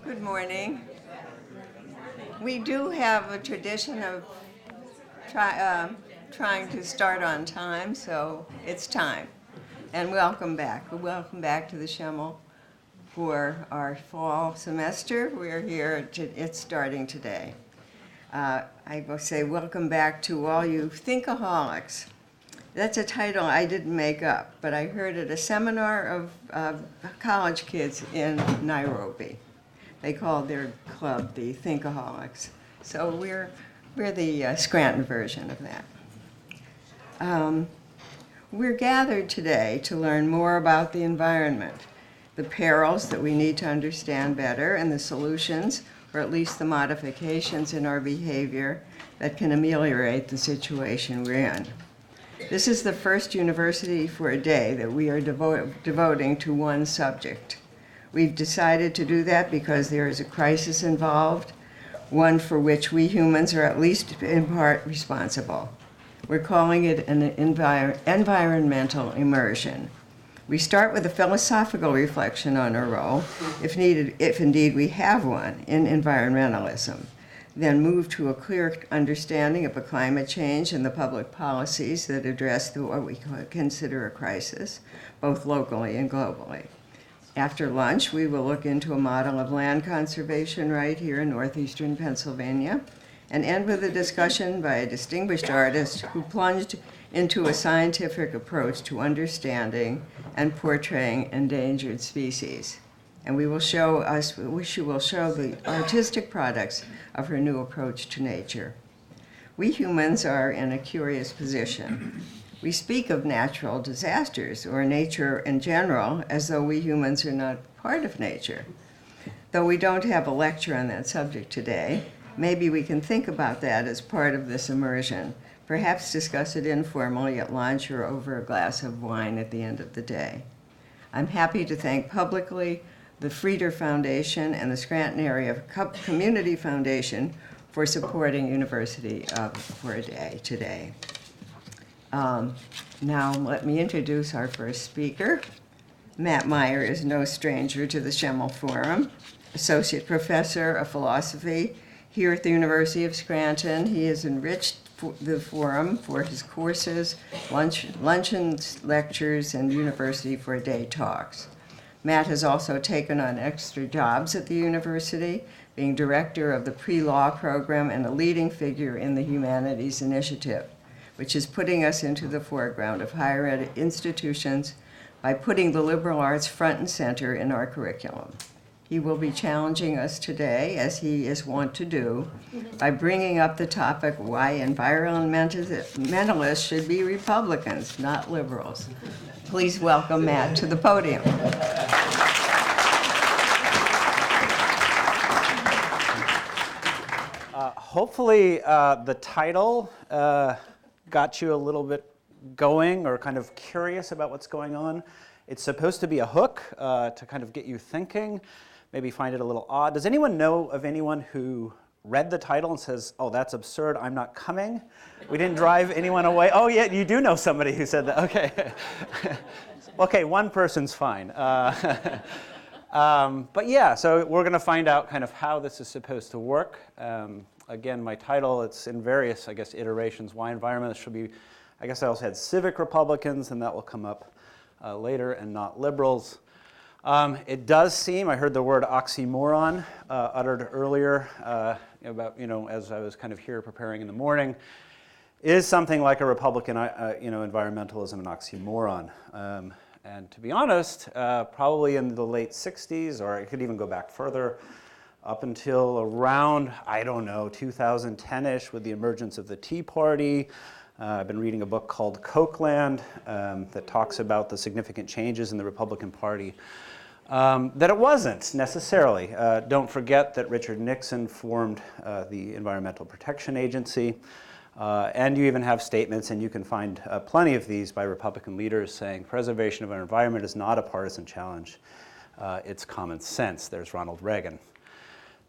Good morning. We do have a tradition of trying to start on time, so it's time. And welcome back. Welcome back to the Schemmel for our fall semester. We're here, it's starting today. I will say welcome back to all you thinkaholics. That's a title I didn't make up, but I heard at a seminar of college kids in Nairobi. They called their club the Thinkaholics. So we're the Scranton version of that. We're gathered today to learn more about the environment, the perils that we need to understand better, and the solutions, or at least the modifications in our behavior that can ameliorate the situation we're in. This is the first University for a Day that we are devoting to one subject. We've decided to do that because there is a crisis involved, one for which we humans are at least in part responsible. We're calling it an environmental immersion. We start with a philosophical reflection on our role, if indeed we have one, in environmentalism, then move to a clear understanding of a climate change and the public policies that address what we consider a crisis, both locally and globally. After lunch, we will look into a model of land conservation right here in northeastern Pennsylvania, and end with a discussion by a distinguished artist who plunged into a scientific approach to understanding and portraying endangered species. And she will show the artistic products of her new approach to nature. We humans are in a curious position. We speak of natural disasters or nature in general as though we humans are not part of nature. Though we don't have a lecture on that subject today, maybe we can think about that as part of this immersion, perhaps discuss it informally at lunch or over a glass of wine at the end of the day. I'm happy to thank publicly the Frieder Foundation and the Scranton Area Community Foundation for supporting University for a Day today. Now let me introduce our first speaker. Matt Meyer is no stranger to the Schemmel Forum, Associate Professor of Philosophy here at the University of Scranton. He has enriched the forum for his courses, luncheons, lectures, and University for a Day talks. Matt has also taken on extra jobs at the university, being director of the pre-law program and a leading figure in the Humanities Initiative, which is putting us into the foreground of higher ed institutions by putting the liberal arts front and center in our curriculum. He will be challenging us today, as he is wont to do, by bringing up the topic why environmentalists should be Republicans, not liberals. Please welcome Matt to the podium. Hopefully the title got you a little bit going or kind of curious about what's going on. It's supposed to be a hook to kind of get you thinking, maybe find it a little odd. Does anyone know of anyone who read the title and says, oh, that's absurd, I'm not coming? We didn't drive anyone away. Oh, yeah, you do know somebody who said that. Okay. Okay, one person's fine. But yeah, so we're going to find out kind of how this is supposed to work. Again, my title, it's in various, I guess, iterations. Why environmentalists should be, I guess I also had civic Republicans, and that will come up later, and not liberals. It does seem, I heard the word oxymoron uttered earlier about, as I was kind of here preparing in the morning, is something like a Republican, environmentalism an oxymoron. And to be honest, probably in the late 60s, or it could even go back further, up until around, 2010-ish with the emergence of the Tea Party. I've been reading a book called Cokeland that talks about the significant changes in the Republican Party. That it wasn't necessarily. Don't forget that Richard Nixon formed the Environmental Protection Agency. And you even have statements, and you can find plenty of these by Republican leaders saying preservation of our environment is not a partisan challenge. It's common sense. There's Ronald Reagan.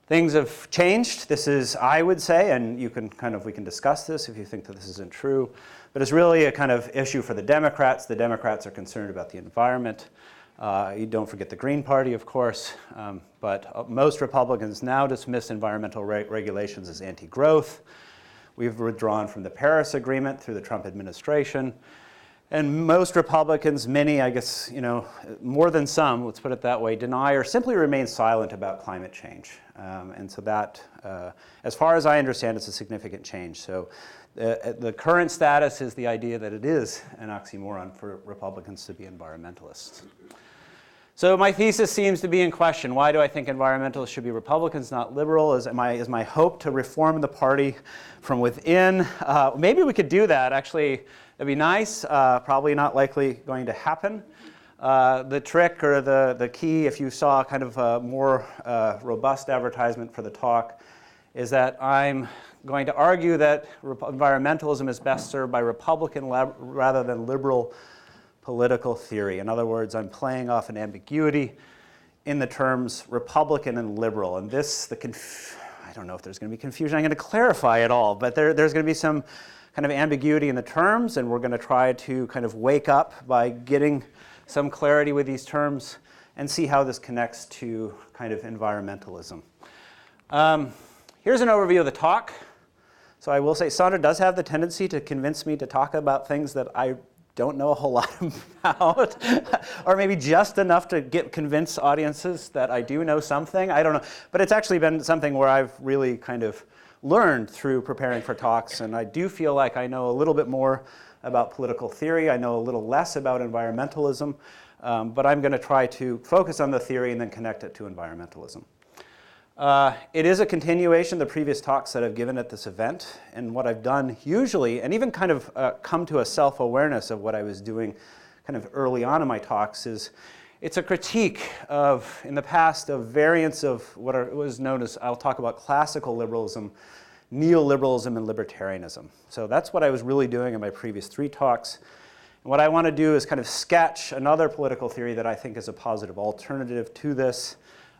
Things have changed. This is, I would say, and we can discuss this if you think that this isn't true, but it's really a kind of issue for the Democrats. The Democrats are concerned about the environment. You don't forget the Green Party, of course. but most Republicans now dismiss environmental regulations as anti-growth. We've withdrawn from the Paris Agreement through the Trump administration. And most Republicans, many, I guess, more than some, let's put it that way, deny or simply remain silent about climate change. And so that, as far as I understand, it's a significant change. So the current status is the idea that it is an oxymoron for Republicans to be environmentalists. So my thesis seems to be in question. Why do I think environmentalists should be Republicans, not liberal? Is my hope to reform the party from within? Maybe we could do that, actually. That'd be nice, probably not likely going to happen. The trick or the key, if you saw kind of a more robust advertisement for the talk, is that I'm going to argue that environmentalism is best served by Republican rather than liberal political theory. In other words, I'm playing off an ambiguity in the terms Republican and liberal. And this, I don't know if there's going to be confusion. I'm going to clarify it all, but there's going to be some kind of ambiguity in the terms, and we're going to try to kind of wake up by getting some clarity with these terms and see how this connects to kind of environmentalism. Here's an overview of the talk. So I will say Sandra does have the tendency to convince me to talk about things that I don't know a whole lot about, or maybe just enough to convince audiences that I do know something. I don't know. But it's actually been something where I've really kind of learned through preparing for talks, and I do feel like I know a little bit more about political theory. I know a little less about environmentalism, but I'm going to try to focus on the theory and then connect it to environmentalism. It is a continuation of the previous talks that I've given at this event, and what I've done usually, and even kind of come to a self-awareness of what I was doing kind of early on in my talks, is it's a critique of, in the past, of variants of what was known as, I'll talk about classical liberalism, neoliberalism, and libertarianism. So that's what I was really doing in my previous 3 talks. And what I want to do is kind of sketch another political theory that I think is a positive alternative to this,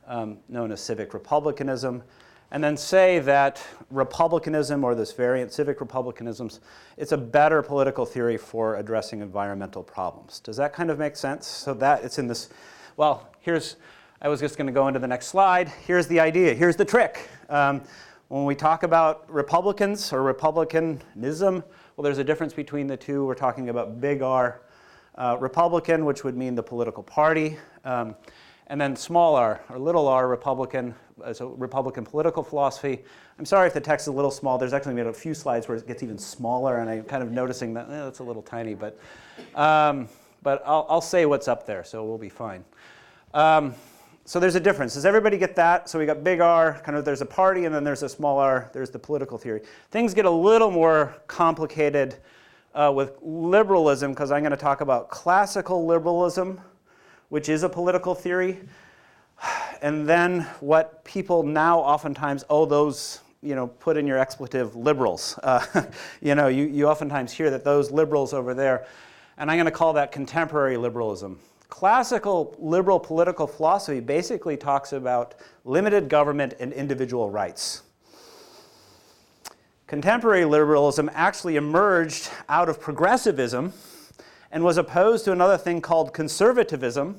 known as civic republicanism, and then say that republicanism, or this variant civic republicanism, it's a better political theory for addressing environmental problems. Does that kind of make sense? So that it's in this, well, I was just going to go into the next slide. Here's the idea. Here's the trick. When we talk about Republicans or republicanism, well, there's a difference between the two. We're talking about big R, Republican, which would mean the political party, and then small r, or little r, Republican, as a Republican political philosophy. I'm sorry if the text is a little small. There's actually been a few slides where it gets even smaller, and I'm kind of noticing that that's a little tiny, but I'll say what's up there, so we'll be fine. So there's a difference. Does everybody get that? So we got big R, kind of there's a party, and then there's a small r, there's the political theory. Things get a little more complicated with liberalism, because I'm going to talk about classical liberalism, which is a political theory, and then what people now oftentimes, those, put in your expletive, liberals. You oftentimes hear that those liberals over there, and I'm going to call that contemporary liberalism. Classical liberal political philosophy basically talks about limited government and individual rights. Contemporary liberalism actually emerged out of progressivism and was opposed to another thing called conservatism,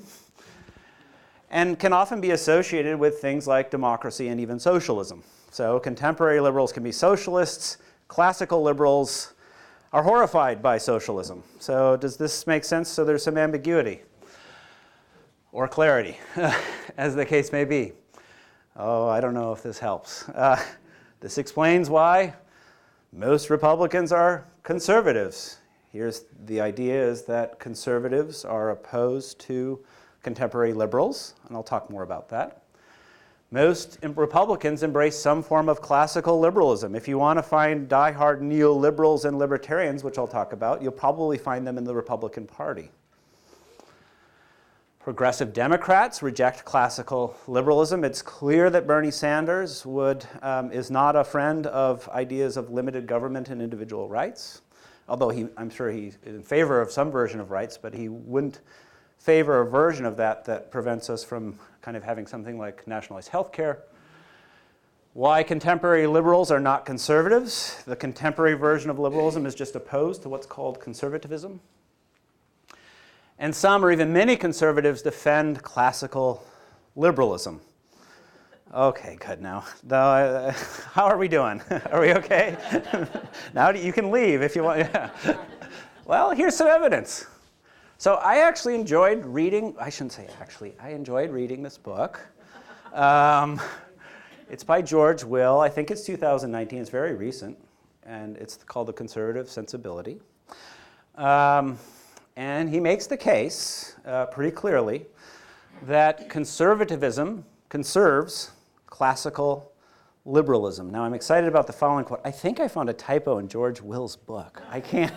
and can often be associated with things like democracy and even socialism. So contemporary liberals can be socialists. Classical liberals are horrified by socialism. So does this make sense? So there's some ambiguity or clarity, as the case may be. I don't know if this helps. This explains why most Republicans are conservatives. Here's the idea is that conservatives are opposed to contemporary liberals, and I'll talk more about that. Most Republicans embrace some form of classical liberalism. If you want to find diehard neoliberals and libertarians, which I'll talk about, you'll probably find them in the Republican Party. Progressive Democrats reject classical liberalism. It's clear that Bernie Sanders is not a friend of ideas of limited government and individual rights. Although I'm sure he's in favor of some version of rights, but he wouldn't favor a version of that prevents us from kind of having something like nationalized health care. Why contemporary liberals are not conservatives. The contemporary version of liberalism is just opposed to what's called conservatism. And some or even many conservatives defend classical liberalism. Okay, good now. How are we doing? Are we okay? Now you can leave if you want. Yeah. Well, here's some evidence. So I actually enjoyed reading, I shouldn't say actually, I enjoyed reading this book. It's by George Will. I think it's 2019. It's very recent. And it's called The Conservative Sensibility. And he makes the case pretty clearly that conservatism conserves classical liberalism. Now, I'm excited about the following quote. I think I found a typo in George Will's book. I can't.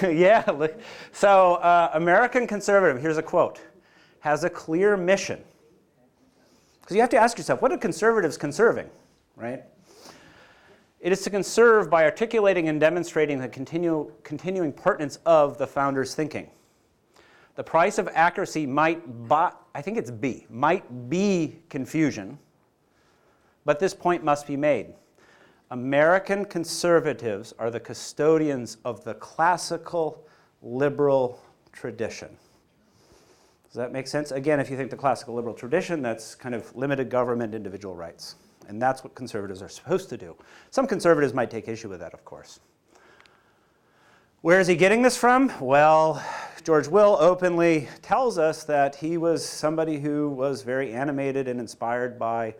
Yeah. Look. So, American conservative, here's a quote, has a clear mission. Because you have to ask yourself, what are conservatives conserving, right? It is to conserve by articulating and demonstrating the continuing pertinence of the founders' thinking. The price of accuracy might be confusion, but this point must be made. American conservatives are the custodians of the classical liberal tradition. Does that make sense? Again, if you think the classical liberal tradition, that's kind of limited government, individual rights. And that's what conservatives are supposed to do. Some conservatives might take issue with that, of course. Where is he getting this from? Well, George Will openly tells us that he was somebody who was very animated and inspired by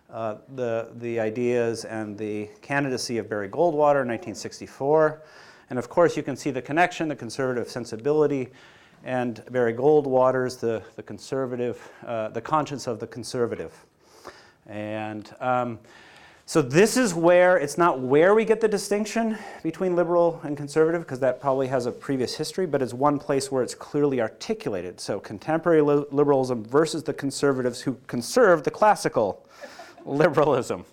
the ideas and the candidacy of Barry Goldwater in 1964. And of course, you can see the connection, the conservative sensibility, and Barry Goldwater's the conservative, the conscience of the conservative. And so this is where, it's not where we get the distinction between liberal and conservative, because that probably has a previous history, but it's one place where it's clearly articulated. So contemporary liberalism versus the conservatives who conserve the classical liberalism.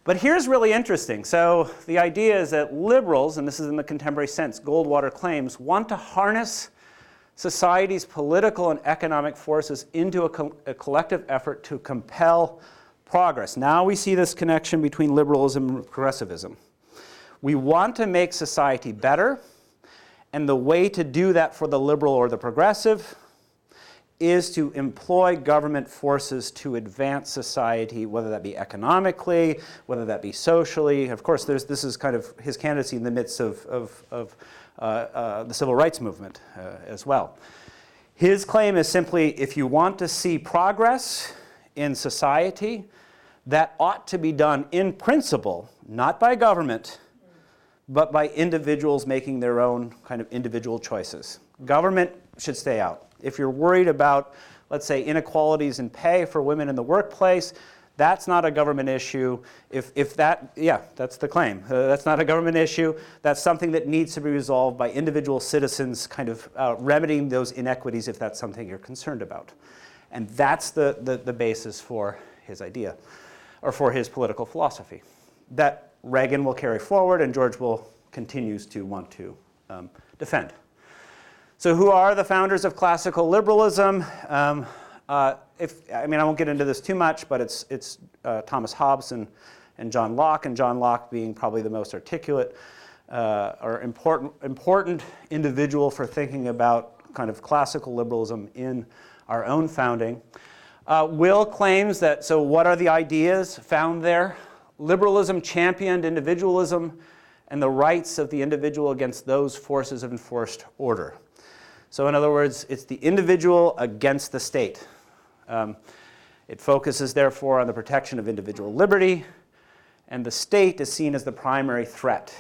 But here's really interesting. So the idea is that liberals, and this is in the contemporary sense, Goldwater claims, want to harness society's political and economic forces into a collective effort to compel progress. Now we see this connection between liberalism and progressivism. We want to make society better, and the way to do that for the liberal or the progressive is to employ government forces to advance society, whether that be economically, whether that be socially. Of course, this is kind of his candidacy in the midst of the civil rights movement as well. His claim is simply, if you want to see progress in society, that ought to be done in principle, not by government, but by individuals making their own kind of individual choices. Government should stay out. If you're worried about, let's say, inequalities in pay for women in the workplace, that's not a government issue. That's the claim. That's not a government issue. That's something that needs to be resolved by individual citizens kind of remedying those inequities if that's something you're concerned about. And that's the basis for his idea, or for his political philosophy, that Reagan will carry forward and George Will continues to want to defend. So who are the founders of classical liberalism? I won't get into this too much, but it's Thomas Hobbes and John Locke, and John Locke being probably the most articulate or important individual for thinking about kind of classical liberalism in our own founding. Will claims that, so what are the ideas found there? Liberalism championed individualism and the rights of the individual against those forces of enforced order. So in other words, it's the individual against the state. It focuses, therefore, on the protection of individual liberty, and the state is seen as the primary threat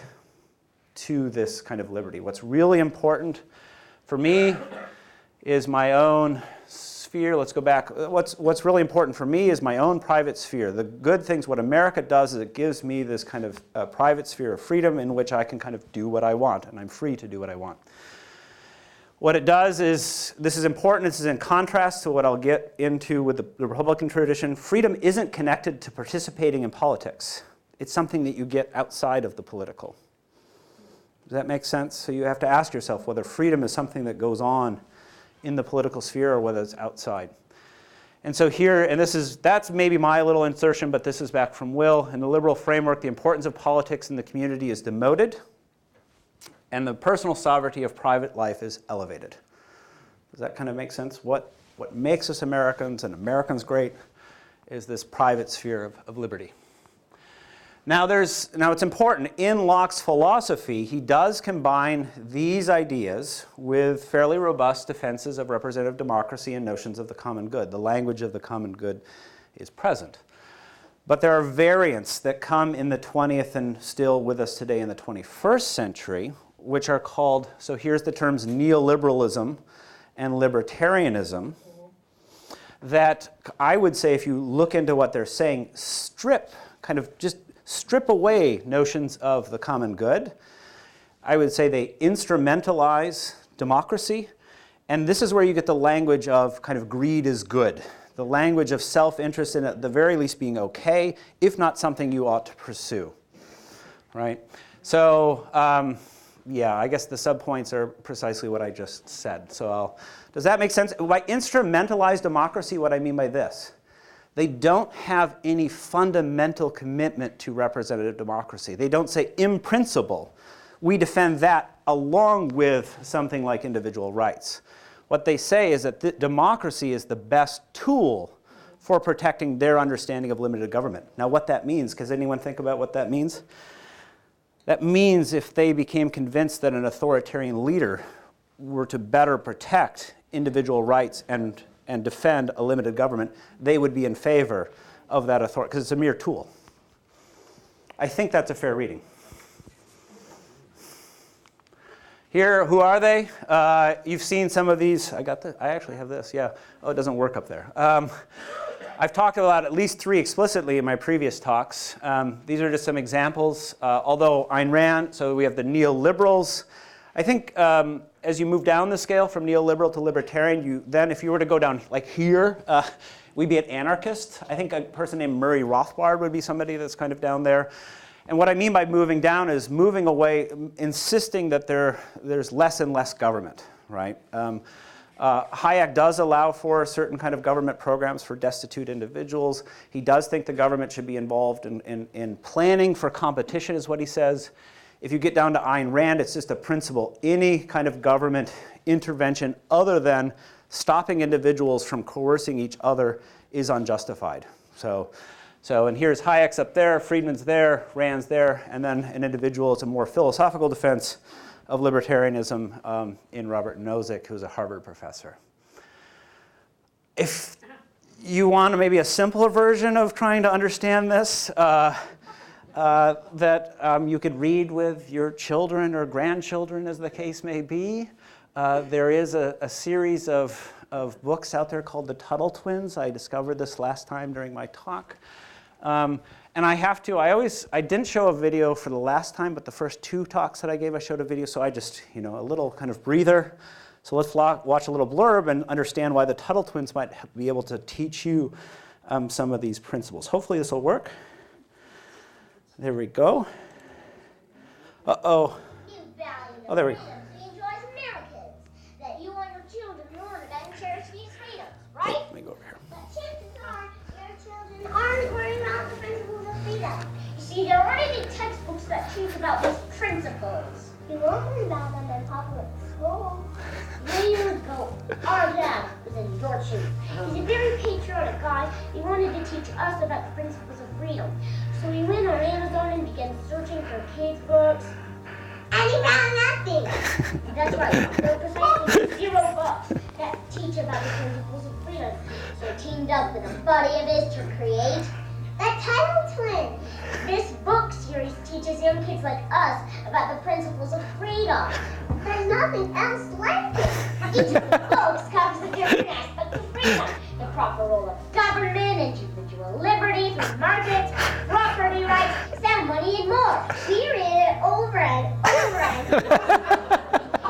to this kind of liberty. What's really important for me is my own sphere. Let's go back. What's really important for me is my own private sphere. The good things, what America does is it gives me this kind of private sphere of freedom in which I can kind of do what I want, and I'm free to do what I want. What it does is, this is important, this is in contrast to what I'll get into with the Republican tradition. Freedom isn't connected to participating in politics. It's something that you get outside of the political. Does that make sense? So you have to ask yourself whether freedom is something that goes on in the political sphere or whether it's outside. And so here, and that's maybe my little insertion, but this is back from Will. In the liberal framework, the importance of politics in the community is demoted, and the personal sovereignty of private life is elevated. Does that kind of make sense? What makes us Americans and Americans great is this private sphere of liberty. Now it's important, in Locke's philosophy, he does combine these ideas with fairly robust defenses of representative democracy and notions of the common good. The language of the common good is present. But there are variants that come in the 20th and still with us today in the 21st century, which are called, so here's the terms neoliberalism and libertarianism, that I would say, if you look into what they're saying, just strip away notions of the common good. I would say they instrumentalize democracy, and this is where you get the language of kind of greed is good, the language of self-interest in at the very least being okay, if not something you ought to pursue, right? So, yeah, I guess the subpoints are precisely what I just said. So does that make sense? By instrumentalize democracy, what I mean by this, they don't have any fundamental commitment to representative democracy. They don't say, in principle, we defend that along with something like individual rights. What they say is that democracy is the best tool for protecting their understanding of limited government. Now, what that means, does anyone think about what that means? That means if they became convinced that an authoritarian leader were to better protect individual rights and defend a limited government, they would be in favor of that authority, because it's a mere tool. I think that's a fair reading. Here, who are they? You've seen some of these. I actually have this, yeah. Oh, it doesn't work up there. I've talked about at least 3 explicitly in my previous talks. These are just some examples. Although Ayn Rand, so we have the neoliberals. I think as you move down the scale from neoliberal to libertarian, then if you were to go down like here, we'd be an anarchist. I think a person named Murray Rothbard would be somebody that's kind of down there. And what I mean by moving down is moving away, insisting that there's less and less government, right? Hayek does allow for certain kind of government programs for destitute individuals. He does think the government should be involved in planning for competition, is what he says. If you get down to Ayn Rand, it's just a principle. Any kind of government intervention other than stopping individuals from coercing each other is unjustified. And here's Hayek's up there, Friedman's there, Rand's there, and then an individual is a more philosophical defense of libertarianism in Robert Nozick, who's a Harvard professor. If you want maybe a simpler version of trying to understand this, that you could read with your children or grandchildren, as the case may be. There is a series of books out there called the Tuttle Twins. I discovered this last time during my talk. And I didn't show a video for the last time, but the first 2 talks that I gave, I showed a video, so I just, a little kind of breather. So let's watch a little blurb and understand why the Tuttle Twins might be able to teach you some of these principles. Hopefully this will work. There we go. Uh-oh. Oh, there we go. That you and your children learn about and cherish these freedoms, right? Let me go over here. But chances are your children aren't learning about the principles of freedom. You see, there aren't any textbooks that teach about these principles. You won't learn about them in public school. Years ago, our dad was in your shoes. He's a very patriotic guy. He wanted to teach us about the principles of freedom. So we went on Amazon and began searching for kids' books. And he found nothing. That's right. There are precisely 0 books that teach about the principles of freedom. So he teamed up with a buddy of his to create the Tuttle Twins. This book series teaches young kids like us about the principles of freedom. There's nothing else like it. Each of the books covers a different aspect of freedom. The proper role of government, individual liberty, free markets, property rights, sound money, and more. We read it over and over and over.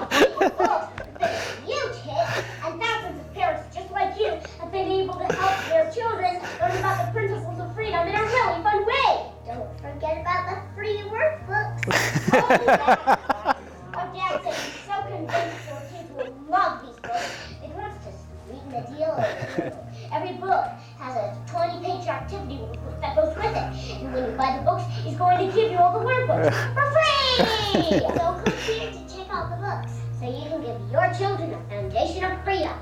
These books have been a huge hit, and thousands of parents just like you have been able to help their children learn about the principles of freedom in a really fun way. Don't forget about the free workbooks. Our dad said he's so convinced your kids will love these books. It wants to sweeten the deal a little. Every book has a 20-page activity that goes with it. And when you buy the books, he's going to give you all the workbooks for free! So click here to check out the books so you can give your children a foundation of freedom.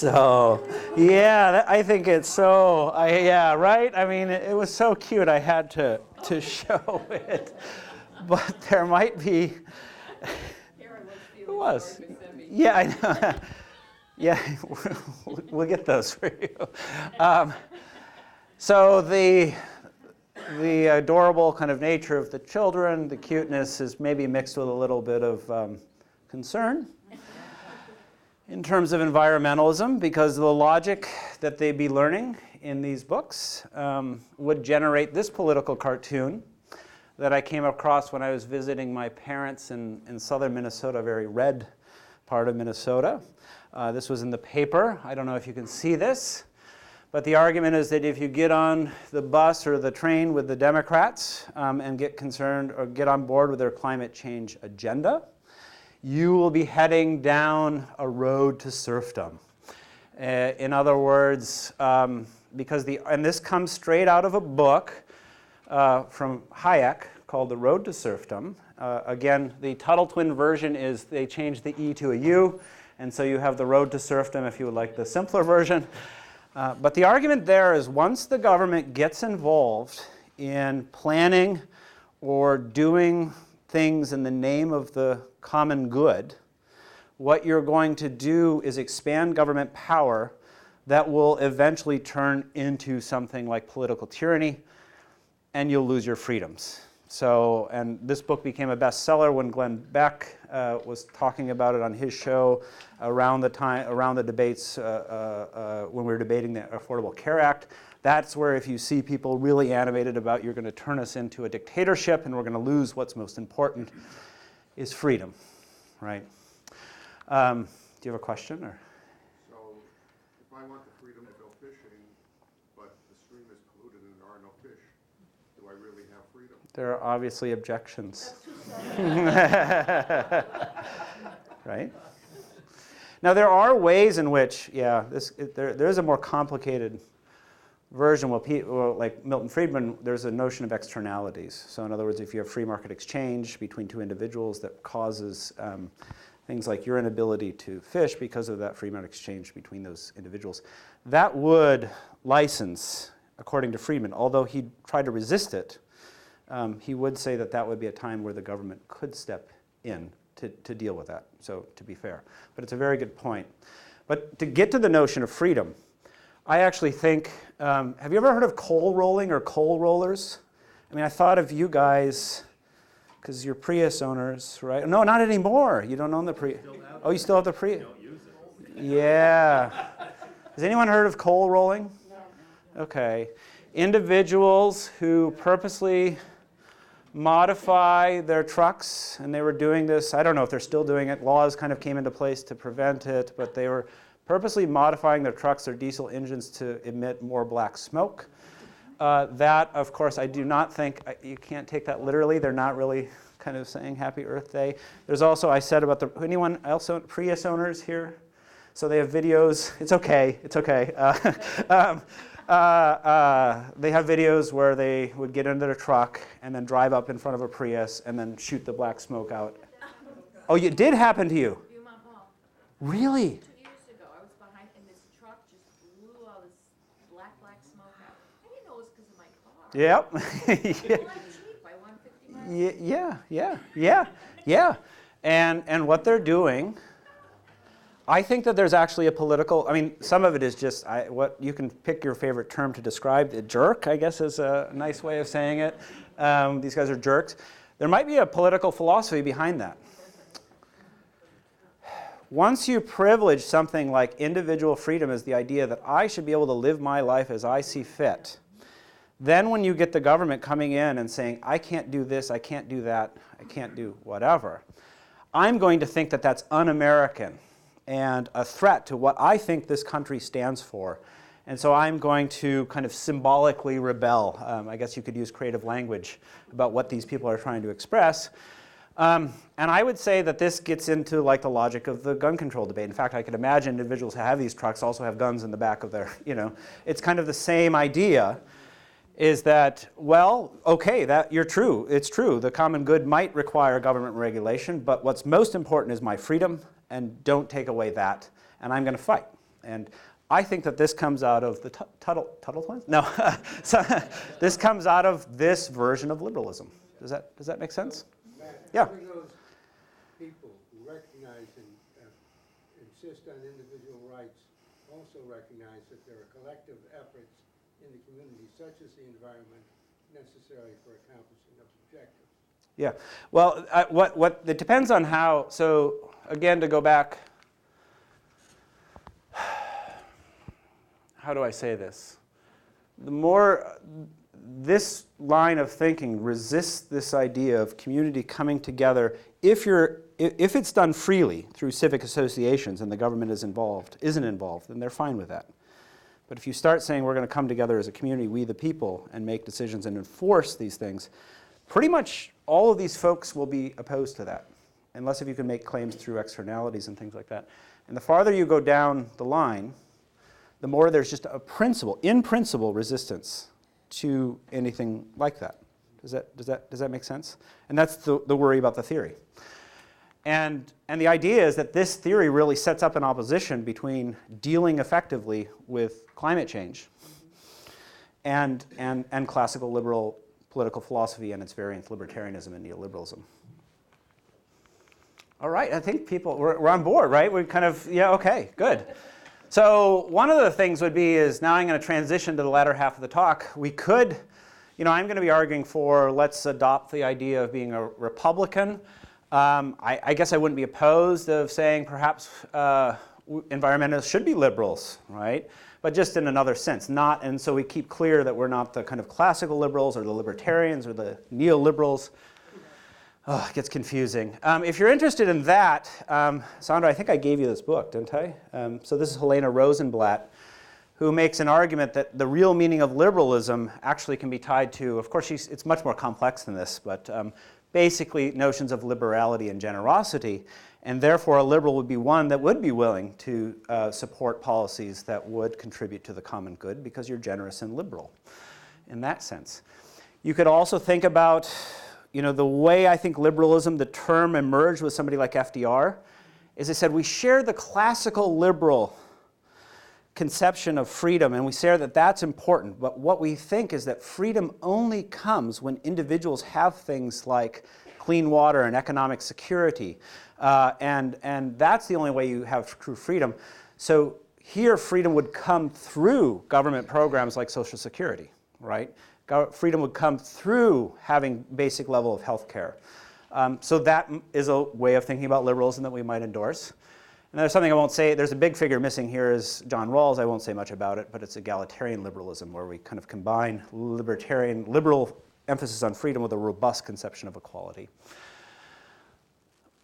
So, yeah, I think it's so, yeah, right? I mean, it was so cute, I had to show it. But there might be, who was? Yeah, I know. Yeah, we'll get those for you. So the adorable kind of nature of the children, the cuteness is maybe mixed with a little bit of concern in terms of environmentalism, because the logic that they'd be learning in these books would generate this political cartoon that I came across when I was visiting my parents in southern Minnesota, a very red part of Minnesota. This was in the paper. I don't know if you can see this, but the argument is that if you get on the bus or the train with the Democrats and get concerned or get on board with their climate change agenda, you will be heading down a road to serfdom. In other words, because and this comes straight out of a book from Hayek called The Road to Serfdom. Again, the Tuttle Twin version is they changed the E to a U, and so you have The Road to Serfdom if you would like the simpler version. But the argument there is once the government gets involved in planning or doing things in the name of the common good, what you're going to do is expand government power that will eventually turn into something like political tyranny, and you'll lose your freedoms. So, and this book became a bestseller when Glenn Beck was talking about it on his show around the debates when we were debating the Affordable Care Act. That's where if you see people really animated about you're going to turn us into a dictatorship and we're going to lose what's most important is freedom, right? Do you have a question? Or? So if I want the freedom to go fishing, but the stream is polluted and there are no fish, do I really have freedom? There are obviously objections. Right? Now there are ways in which, yeah, there's a more complicated version. Well, like Milton Friedman, there's a notion of externalities. So in other words, if you have free market exchange between two individuals that causes things like your inability to fish because of that free market exchange between those individuals, that would license, according to Friedman, although he tried to resist it, he would say that that would be a time where the government could step in to deal with that, so to be fair. But it's a very good point. But to get to the notion of freedom, I actually think, have you ever heard of coal rolling or coal rollers? I mean, I thought of you guys, because you're Prius owners, right? No, not anymore. You don't own the Prius. Oh, you still have the Prius? Don't use it. Yeah. Has anyone heard of coal rolling? No. Okay. Individuals who purposely modify their trucks, and they were doing this, I don't know if they're still doing it, laws kind of came into place to prevent it, but they were purposely modifying their trucks, their diesel engines to emit more black smoke. That, of course, I do not think, you can't take that literally, they're not really kind of saying Happy Earth Day. There's also, I said about anyone else, Prius owners here? So they have videos, it's okay. They have videos where they would get into their truck and then drive up in front of a Prius and then shoot the black smoke out. Oh, it did happen to you? Really? 2 years ago, I was behind, and this truck just blew all this black smoke out. I didn't know it was because of my car. Yep. Well, I'm cheap. I won 50 miles. Yeah. And what they're doing, I think that there's actually a political, I mean, some of it is just, what you can pick your favorite term to describe. The jerk, I guess, is a nice way of saying it. These guys are jerks. There might be a political philosophy behind that. Once you privilege something like individual freedom as the idea that I should be able to live my life as I see fit, then when you get the government coming in and saying, I can't do this, I can't do that, I can't do whatever, I'm going to think that that's un-American and a threat to what I think this country stands for. And so I'm going to kind of symbolically rebel. I guess you could use creative language about what these people are trying to express. And I would say that this gets into like the logic of the gun control debate. In fact, I could imagine individuals who have these trucks also have guns in the back of their, it's kind of the same idea, is that, well, okay, that you're true, it's true. The common good might require government regulation, but what's most important is my freedom, and don't take away that, and I'm going to fight. And I think that this comes out of the Tuttle twins? No, so, this comes out of this version of liberalism. Does that make sense? Matt, Yeah. having those people who recognize and insist on individual rights also recognize that there are collective efforts in the community, such as the environment, necessary for accomplishing those objectives. Yeah. Well, what it depends on how. So again, to go back, how do I say this? The more this line of thinking resists this idea of community coming together. If it's done freely through civic associations and the government isn't involved, then they're fine with that. But if you start saying we're going to come together as a community, we the people, and make decisions and enforce these things, pretty much all of these folks will be opposed to that, unless if you can make claims through externalities and things like that. And the farther you go down the line, the more there's just a in principle resistance to anything like that. Does that make sense? And that's the worry about the theory. And the idea is that this theory really sets up an opposition between dealing effectively with climate change and classical liberal political philosophy and its variants, libertarianism and neoliberalism. All right, I think we're on board, right? We're kind of, yeah, okay, good. So one of the things would be is, now I'm going to transition to the latter half of the talk. We could, I'm going to be arguing for let's adopt the idea of being a Republican. I guess I wouldn't be opposed of saying perhaps environmentalists should be liberals, right? But just in another sense, and so we keep clear that we're not the kind of classical liberals or the libertarians or the neoliberals. Oh, it gets confusing. If you're interested in that, Sandra, I think I gave you this book, didn't I? So this is Helena Rosenblatt, who makes an argument that the real meaning of liberalism actually can be tied to, of course, it's much more complex than this, but basically notions of liberality and generosity. And therefore, a liberal would be one that would be willing to support policies that would contribute to the common good, because you're generous and liberal in that sense. You could also think about the way I think liberalism, the term, emerged with somebody like FDR, is they said we share the classical liberal conception of freedom, and we say that that's important. But what we think is that freedom only comes when individuals have things like clean water and economic security, and that's the only way you have true freedom. So here, freedom would come through government programs like Social Security, right? Freedom would come through having basic level of health care. So that is a way of thinking about liberalism that we might endorse. And there's something I won't say. There's a big figure missing here is John Rawls. I won't say much about it, but it's egalitarian liberalism, where we kind of combine liberal emphasis on freedom with a robust conception of equality.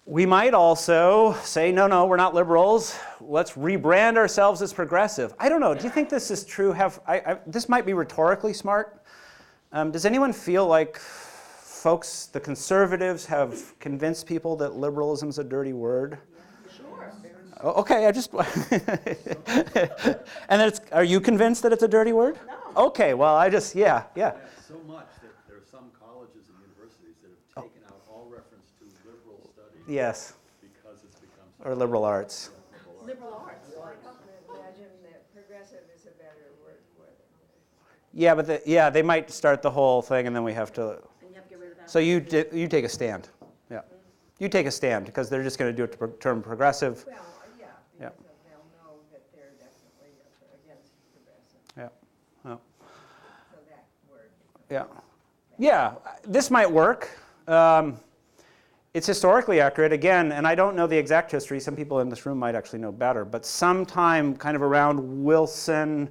We might also say, no, we're not liberals. Let's rebrand ourselves as progressive. I don't know. Do you think this is true? This might be rhetorically smart. Does anyone feel like folks, the conservatives, have convinced people that liberalism is a dirty word? Sure. Oh, okay, and then are you convinced that it's a dirty word? No. Okay, well, yeah. So much that there are some colleges and universities that have taken out all reference to liberal studies. Yes. Because it's become Or liberal arts. Liberal arts. Imagine that progressive is a better word for it. Yeah, but they might start the whole thing, and then we have to. And you have to get rid of that. So you take a stand. Yeah, you take a stand, because they're just going to do it to term progressive. Well, yeah, Yeah. because they'll know that they're definitely against progressive, Yeah. Oh. so that word. Yeah, this might work. It's historically accurate, again, and I don't know the exact history. Some people in this room might actually know better, but sometime kind of around Wilson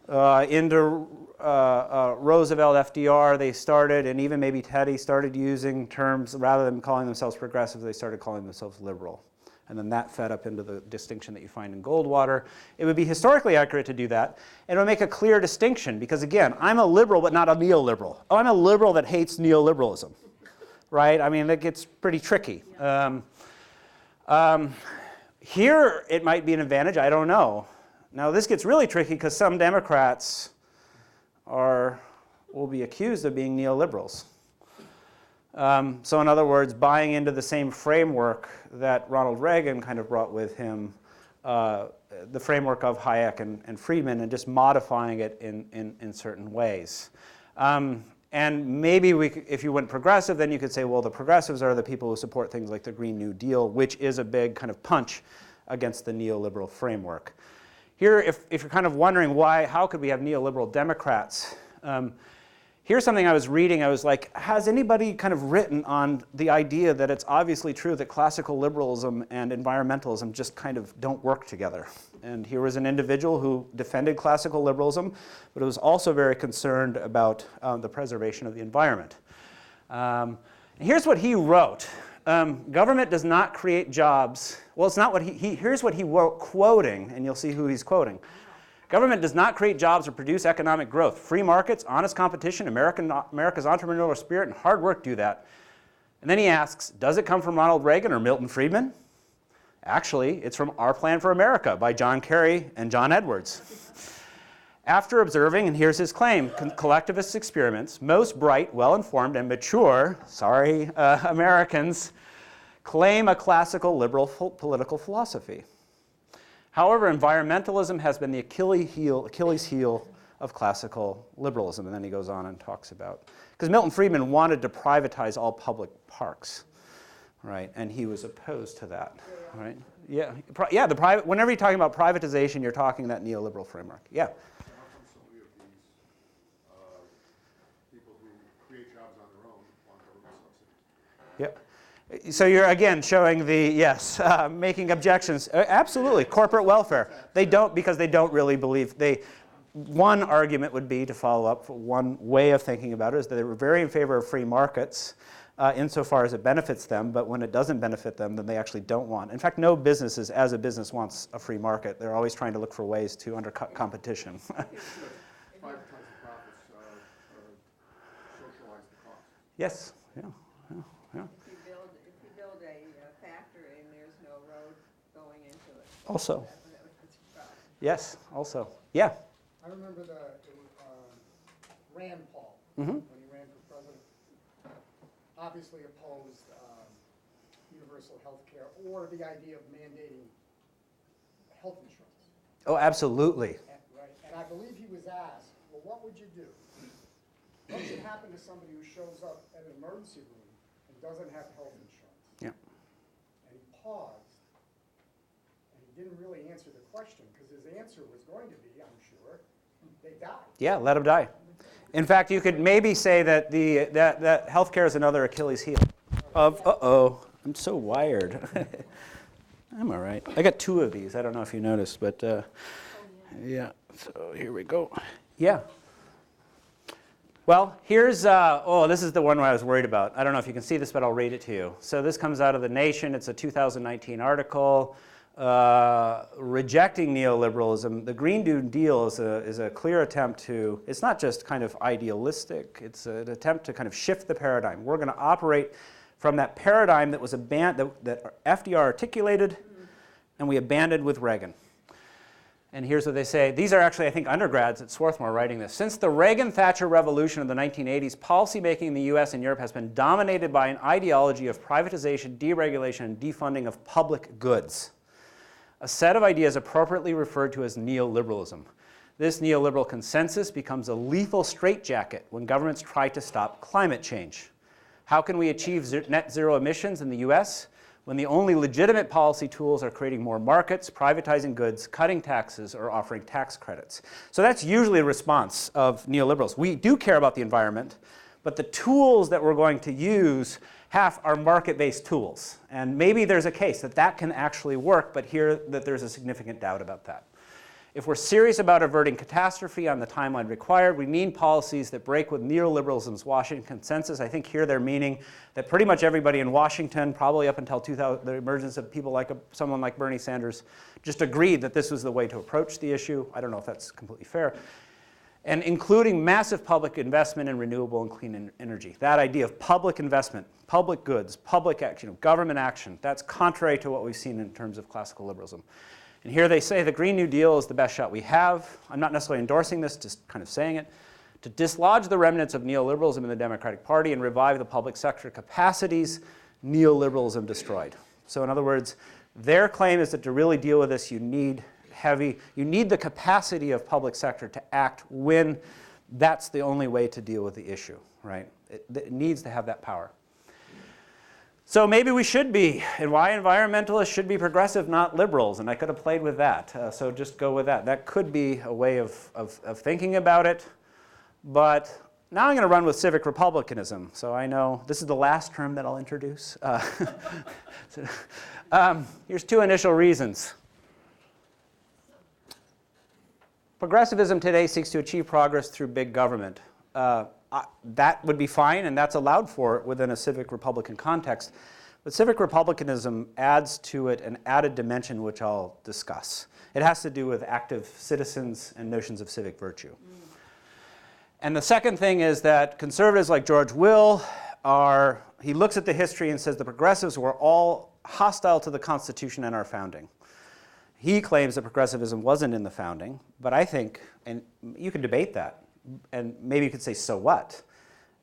into Roosevelt, FDR, they started, and even maybe Teddy started using terms, rather than calling themselves progressive, they started calling themselves liberal. And then that fed up into the distinction that you find in Goldwater. It would be historically accurate to do that, and it would make a clear distinction, because again, I'm a liberal but not a neoliberal. Oh, I'm a liberal that hates neoliberalism, right? I mean, that gets pretty tricky. Here, it might be an advantage, I don't know. Now, this gets really tricky, because some Democrats will be accused of being neoliberals. So in other words, buying into the same framework that Ronald Reagan kind of brought with him the framework of Hayek and Friedman and just modifying it in certain ways. And maybe if you went progressive, then you could say, well, the progressives are the people who support things like the Green New Deal, which is a big kind of punch against the neoliberal framework. Here, if you're kind of wondering how could we have neoliberal Democrats? Here's something I was reading. I was like, has anybody kind of written on the idea that it's obviously true that classical liberalism and environmentalism just kind of don't work together? And here was an individual who defended classical liberalism, but was also very concerned about the preservation of the environment. And here's what he wrote. Government does not create jobs. Well, it's not what here's what he wrote, quoting, and you'll see who he's quoting. Government does not create jobs or produce economic growth. Free markets, honest competition, America's entrepreneurial spirit, and hard work do that. And then he asks, does it come from Ronald Reagan or Milton Friedman? Actually, it's from Our Plan for America by John Kerry and John Edwards. After observing, and here's his claim, collectivist experiments, most bright, well-informed, and mature, Americans claim a classical liberal political philosophy. However, environmentalism has been the Achilles heel of classical liberalism. And then he goes on and talks about, because Milton Friedman wanted to privatize all public parks, right? And he was opposed to that, right? Yeah, whenever you're talking about privatization, you're talking that neoliberal framework. Yeah. How come so many of these people who create jobs on their own want government subsidies? Yep. So you're again showing making objections. Absolutely, corporate welfare. They don't, because they don't really believe. One argument would be, to follow up, one way of thinking about it is that they were very in favor of free markets insofar as it benefits them, but when it doesn't benefit them, then they actually don't want. In fact, no business as a business wants a free market. They're always trying to look for ways to undercut competition. 5 times the profits, socialize the cost. Yes. Yeah. If you build a factory and there's no road going into it. Also. That's a problem. Yes. Also. Yeah. I remember Rand Paul, Mm-hmm. when he ran for president, obviously opposed universal health care or the idea of mandating health insurance. Oh, absolutely. Right? And I believe he was asked, well, what would you do? What should happen to somebody who shows up at an emergency room and doesn't have health insurance? Yeah. And he paused, and he didn't really answer the question, because his answer was going to be, I'm sure, they die. Yeah, let them die. In fact, you could maybe say that that healthcare is another Achilles heel of, I'm so wired. I'm all right. I got 2 of these. I don't know if you noticed, but yeah. So here we go. Yeah. Well, here's, this is the one I was worried about. I don't know if you can see this, but I'll read it to you. So this comes out of The Nation. It's a 2019 article rejecting neoliberalism. The Green New Deal is a clear attempt to, it's not just kind of idealistic, it's an attempt to kind of shift the paradigm. We're going to operate from that paradigm that was that FDR articulated and we abandoned with Reagan. And here's what they say. These are actually, I think, undergrads at Swarthmore writing this. Since the Reagan-Thatcher revolution of the 1980s, policymaking in the US and Europe has been dominated by an ideology of privatization, deregulation, and defunding of public goods. A set of ideas appropriately referred to as neoliberalism. This neoliberal consensus becomes a lethal straitjacket when governments try to stop climate change. How can we achieve net zero emissions in the US when the only legitimate policy tools are creating more markets, privatizing goods, cutting taxes, or offering tax credits? So that's usually a response of neoliberals. We do care about the environment, but the tools that we're going to use are market-based tools. And maybe there's a case that can actually work, but here that there's a significant doubt about that. If we're serious about averting catastrophe on the timeline required, we need policies that break with neoliberalism's Washington consensus. I think here they're meaning that pretty much everybody in Washington, probably up until the emergence of people like someone like Bernie Sanders, just agreed that this was the way to approach the issue. I don't know if that's completely fair. And including massive public investment in renewable and clean energy. That idea of public investment, public goods, public action, government action, that's contrary to what we've seen in terms of classical liberalism. And here they say the Green New Deal is the best shot we have. I'm not necessarily endorsing this, just kind of saying it. To dislodge the remnants of neoliberalism in the Democratic Party and revive the public sector capacities, neoliberalism destroyed. So in other words, Their claim is that to really deal with this, you need the capacity of public sector to act when that's the only way to deal with the issue, right? It needs to have that power. So maybe we should be, and why environmentalists should be progressive, not liberals, and I could have played with that, so just go with that. That could be a way of thinking about it, but now I'm going to run with civic republicanism. So I know this is the last term that I'll introduce. Here's two initial reasons. Progressivism today seeks to achieve progress through big government. That would be fine, and that's allowed for within a civic republican context. But civic republicanism adds to it an added dimension which I'll discuss. It has to do with active citizens and notions of civic virtue. And the second thing is that conservatives like George Will he looks at the history and says the progressives were all hostile to the Constitution and our founding. He claims that progressivism wasn't in the founding, but I think, and you can debate that, and maybe you could say, so what?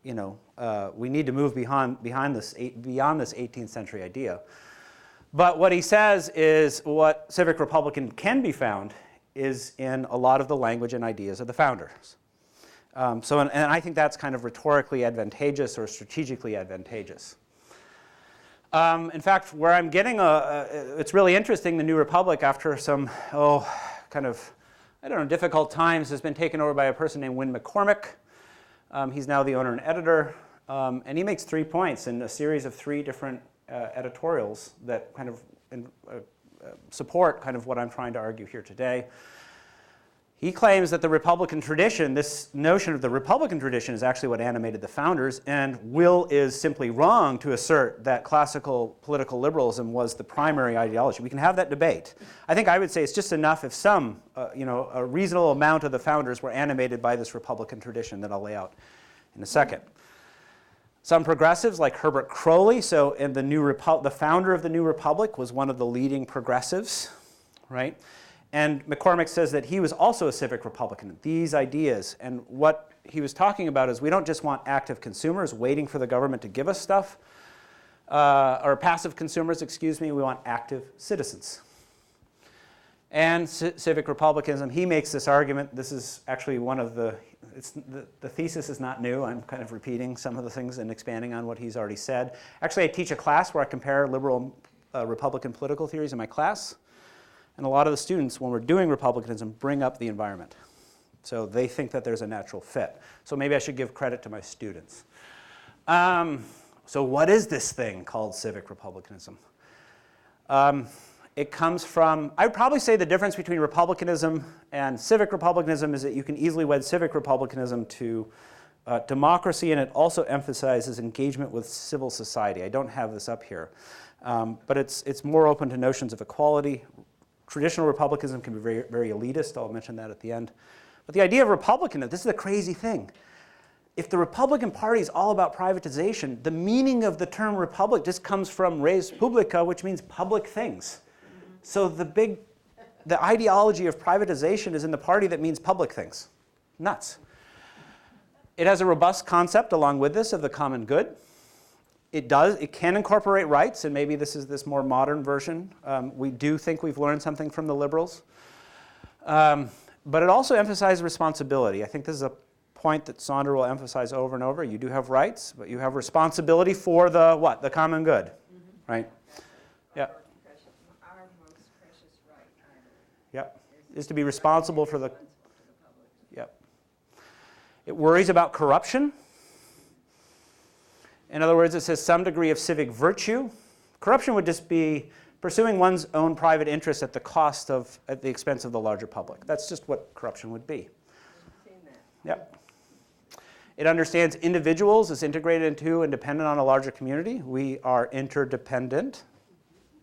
You know, we need to move beyond this 18th century idea. But what he says is what civic republican can be found is in a lot of the language and ideas of the founders. And I think that's kind of rhetorically advantageous or strategically advantageous. In fact, where I'm getting it's really interesting, the New Republic, after some, difficult times, has been taken over by a person named Wynne McCormick. He's now the owner and editor, and he makes 3 points in a series of 3 different editorials that kind of support kind of what I'm trying to argue here today. He claims that the Republican tradition, this notion of the Republican tradition, is actually what animated the founders, and Will is simply wrong to assert that classical political liberalism was the primary ideology. We can have that debate. I think I would say it's just enough if some, a reasonable amount of the founders were animated by this Republican tradition that I'll lay out in a second. Some progressives, like Herbert Crowley, the founder of the New Republic, was one of the leading progressives, right? And McCormick says that he was also a civic Republican. These ideas, and what he was talking about is we don't just want active consumers waiting for the government to give us stuff, or passive consumers, excuse me, we want active citizens. And civic republicanism, he makes this argument. This is actually one of the thesis is not new. I'm kind of repeating some of the things and expanding on what he's already said. Actually, I teach a class where I compare liberal Republican political theories in my class. And a lot of the students, when we're doing republicanism, bring up the environment. So they think that there's a natural fit. So maybe I should give credit to my students. So what is this thing called civic republicanism? It comes from, I would probably say the difference between republicanism and civic republicanism is that you can easily wed civic republicanism to democracy, and it also emphasizes engagement with civil society. I don't have this up here. But it's more open to notions of equality. Traditional republicanism can be very, very elitist. I'll mention that at the end. But the idea of republicanism, this is the crazy thing. If the Republican Party is all about privatization, the meaning of the term republic just comes from res publica, which means public things. So the ideology of privatization is in the party that means public things. Nuts. It has a robust concept along with this of the common good. It can incorporate rights, and maybe this is this more modern version. We do think we've learned something from the liberals. But it also emphasizes responsibility. I think this is a point that Sonder will emphasize over and over. You do have rights, but you have responsibility for the what? The common good, right? Yeah. Our most precious right, Yep. Is to be responsible for the. Yep. It worries about corruption. In other words, it says some degree of civic virtue. Corruption would just be pursuing one's own private interests at the expense of the larger public. That's just what corruption would be. Yep. It understands individuals as integrated into and dependent on a larger community. We are interdependent,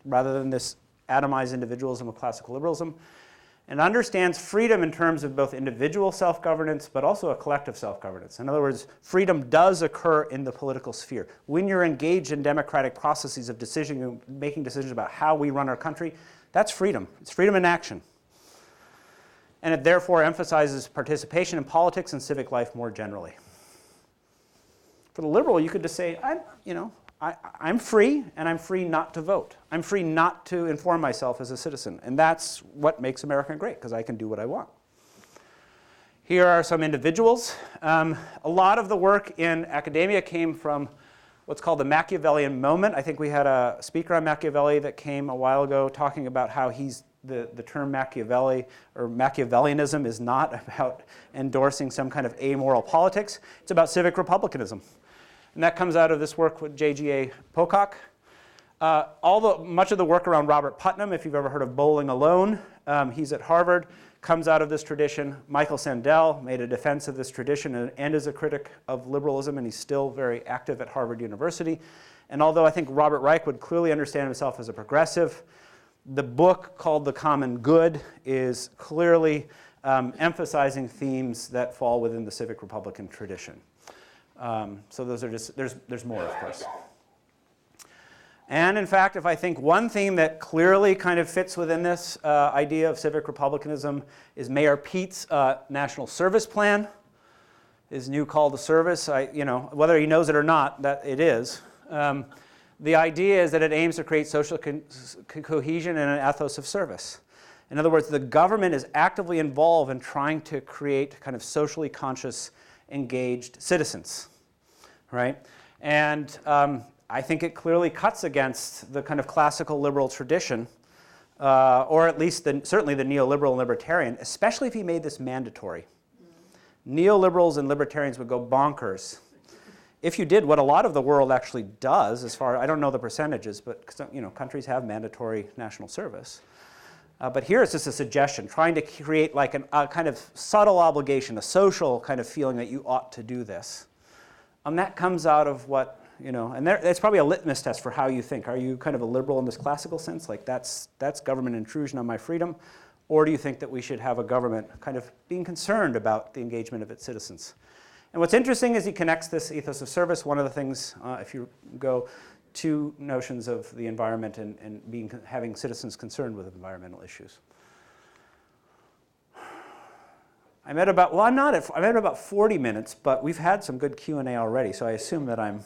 rather than this atomized individualism of classical liberalism. And understands freedom in terms of both individual self-governance, but also a collective self-governance. In other words, freedom does occur in the political sphere. When you're engaged in democratic processes of making decisions about how we run our country, that's freedom. It's freedom in action. And it therefore emphasizes participation in politics and civic life more generally. For the liberal, you could just say, I'm free, and I'm free not to vote. I'm free not to inform myself as a citizen. And that's what makes America great, because I can do what I want. Here are some individuals. A lot of the work in academia came from what's called the Machiavellian moment. I think we had a speaker on Machiavelli that came a while ago talking about how the term Machiavelli or Machiavellianism is not about endorsing some kind of amoral politics. It's about civic republicanism. And that comes out of this work with J.G.A. Pocock. Much of the work around Robert Putnam, if you've ever heard of Bowling Alone, he's at Harvard, comes out of this tradition. Michael Sandel made a defense of this tradition and is a critic of liberalism, and he's still very active at Harvard University. And although I think Robert Reich would clearly understand himself as a progressive, the book called The Common Good is clearly emphasizing themes that fall within the civic republican tradition. So those are just, there's more, of course. And in fact, if I think one theme that clearly kind of fits within this idea of civic republicanism is Mayor Pete's National Service Plan, his new call to service. Whether he knows it or not, that it is. The idea is that it aims to create social cohesion and an ethos of service. In other words, the government is actively involved in trying to create kind of socially conscious, engaged citizens, right? And I think it clearly cuts against the kind of classical liberal tradition, or at least certainly the neoliberal and libertarian, especially if he made this mandatory. Neoliberals and libertarians would go bonkers if you did what a lot of the world actually does. I don't know the percentages, but countries have mandatory national service. But here it's just a suggestion, trying to create like a kind of subtle obligation, a social kind of feeling that you ought to do this. That comes out of what, and it's probably a litmus test for how you think. Are you kind of a liberal in this classical sense, like that's government intrusion on my freedom? Or do you think that we should have a government kind of being concerned about the engagement of its citizens? And what's interesting is he connects this ethos of service. One of the things, if you go to notions of the environment and having citizens concerned with environmental issues. I'm at about 40 minutes, but we've had some good Q&A already, so I assume that I'm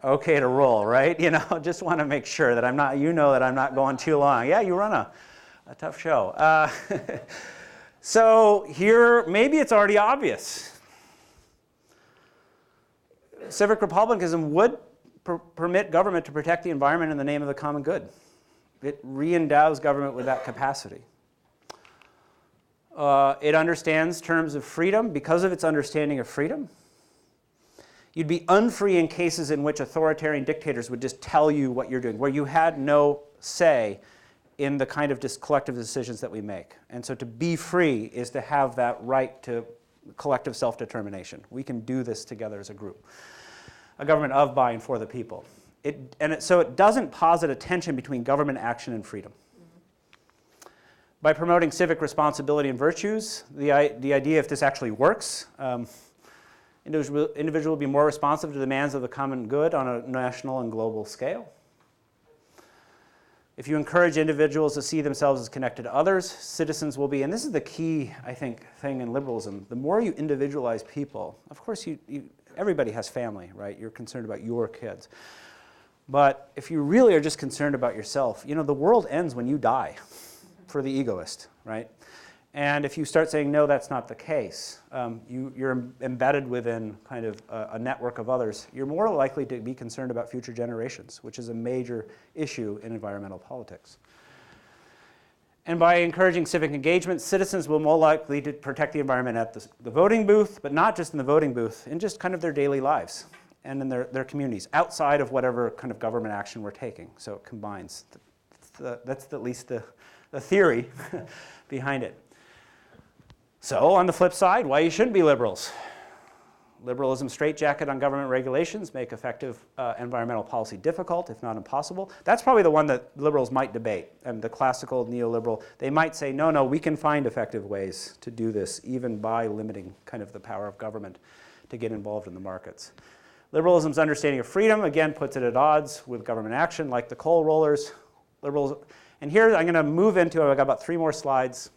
okay to roll, right? Just want to make sure that that I'm not going too long. Yeah, you run a tough show. So here, maybe it's already obvious. Civic republicanism would permit government to protect the environment in the name of the common good. It re-endows government with that capacity. It understands terms of freedom because of its understanding of freedom. You'd be unfree in cases in which authoritarian dictators would just tell you what you're doing, where you had no say in the kind of collective decisions that we make. And so to be free is to have that right to collective self-determination. We can do this together as a group. A government of, by, and for the people. So it doesn't posit a tension between government action and freedom. By promoting civic responsibility and virtues, the idea, if this actually works, individual will be more responsive to the demands of the common good on a national and global scale. If you encourage individuals to see themselves as connected to others, citizens will be, and this is the key, I think, thing in liberalism, the more you individualize people, of course everybody has family, right? You're concerned about your kids. But if you really are just concerned about yourself, the world ends when you die for the egoist, right? And if you start saying, no, that's not the case, you're embedded within kind of a network of others, you're more likely to be concerned about future generations, which is a major issue in environmental politics. And by encouraging civic engagement, citizens will more likely to protect the environment at the voting booth, but not just in the voting booth, in just kind of their daily lives and in their communities, outside of whatever kind of government action we're taking. So it combines. That's at least the theory behind it. So on the flip side, why you shouldn't be liberals? Liberalism's straitjacket on government regulations make effective environmental policy difficult, if not impossible. That's probably the one that liberals might debate. And the classical neoliberal, they might say, no, we can find effective ways to do this, even by limiting kind of the power of government to get involved in the markets. Liberalism's understanding of freedom, again, puts it at odds with government action, like the coal rollers. And here I'm going to move into, I've got about 3 more slides.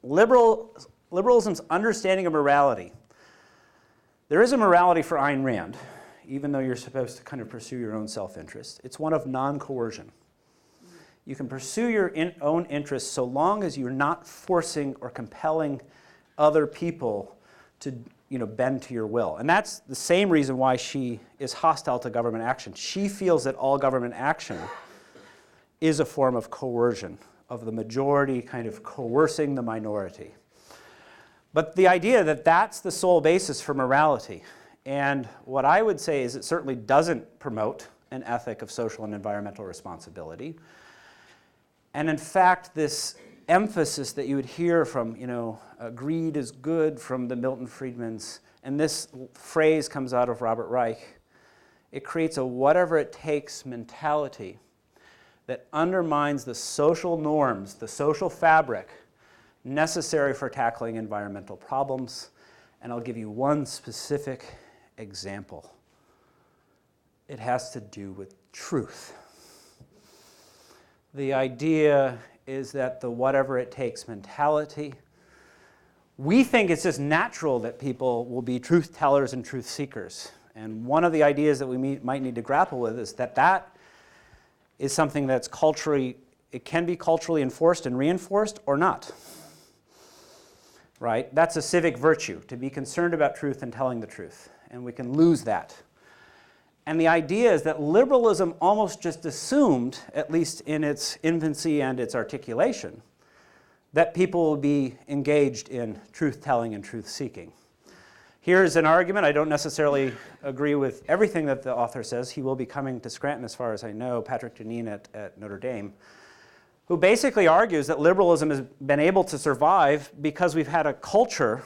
Liberalism's understanding of morality. There is a morality for Ayn Rand. even though you're supposed to kind of pursue your own self-interest. It's one of non-coercion. You can pursue your own interests so long as you're not forcing or compelling other people to bend to your will. And that's the same reason why she is hostile to government action. She feels that all government action is a form of coercion, of the majority kind of coercing the minority. But the idea that that's the sole basis for morality, and what I would say is it certainly doesn't promote an ethic of social and environmental responsibility. And in fact, this emphasis that you would hear from, greed is good from the Milton Friedmans, and this phrase comes out of Robert Reich, it creates a whatever it takes mentality that undermines the social norms, the social fabric necessary for tackling environmental problems. And I'll give you one specific example. It has to do with truth. The idea is that the whatever it takes mentality, we think it's just natural that people will be truth tellers and truth seekers. And one of the ideas that we might need to grapple with is that that is something that's it can be culturally enforced and reinforced or not. Right? That's a civic virtue, to be concerned about truth and telling the truth. And we can lose that. And the idea is that liberalism almost just assumed, at least in its infancy and its articulation, that people will be engaged in truth-telling and truth-seeking. Here's an argument. I don't necessarily agree with everything that the author says. He will be coming to Scranton, as far as I know, Patrick Deneen at Notre Dame, who basically argues that liberalism has been able to survive because we've had a culture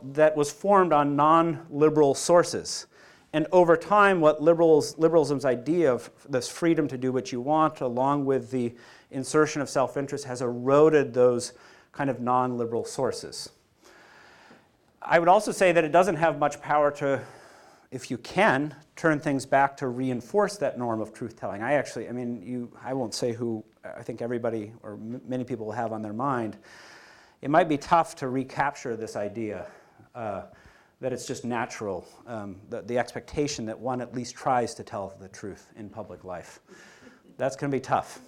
that was formed on non-liberal sources. And over time, what liberalism's idea of this freedom to do what you want, along with the insertion of self-interest, has eroded those kind of non-liberal sources. I would also say that it doesn't have much power to, if you can, turn things back to reinforce that norm of truth-telling. I won't say who I think everybody or many people will have on their mind. It might be tough to recapture this idea that it's just natural, the expectation that one at least tries to tell the truth in public life. That's going to be tough.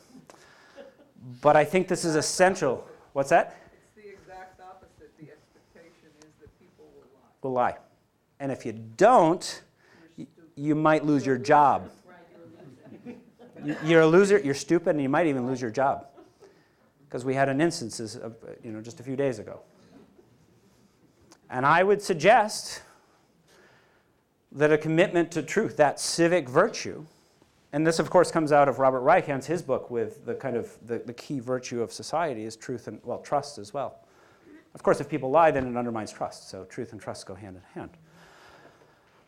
But I think this is essential. What's that? It's the exact opposite. The expectation is that people will lie. Will lie. And if you don't, you might lose your job. You're a loser, you're stupid, and you might even lose your job. Because we had an instance of, just a few days ago. And I would suggest that a commitment to truth, that civic virtue, and this of course comes out of Robert Reich, hence his book with the kind of the key virtue of society is truth and, trust as well. Of course, if people lie, then it undermines trust. So truth and trust go hand in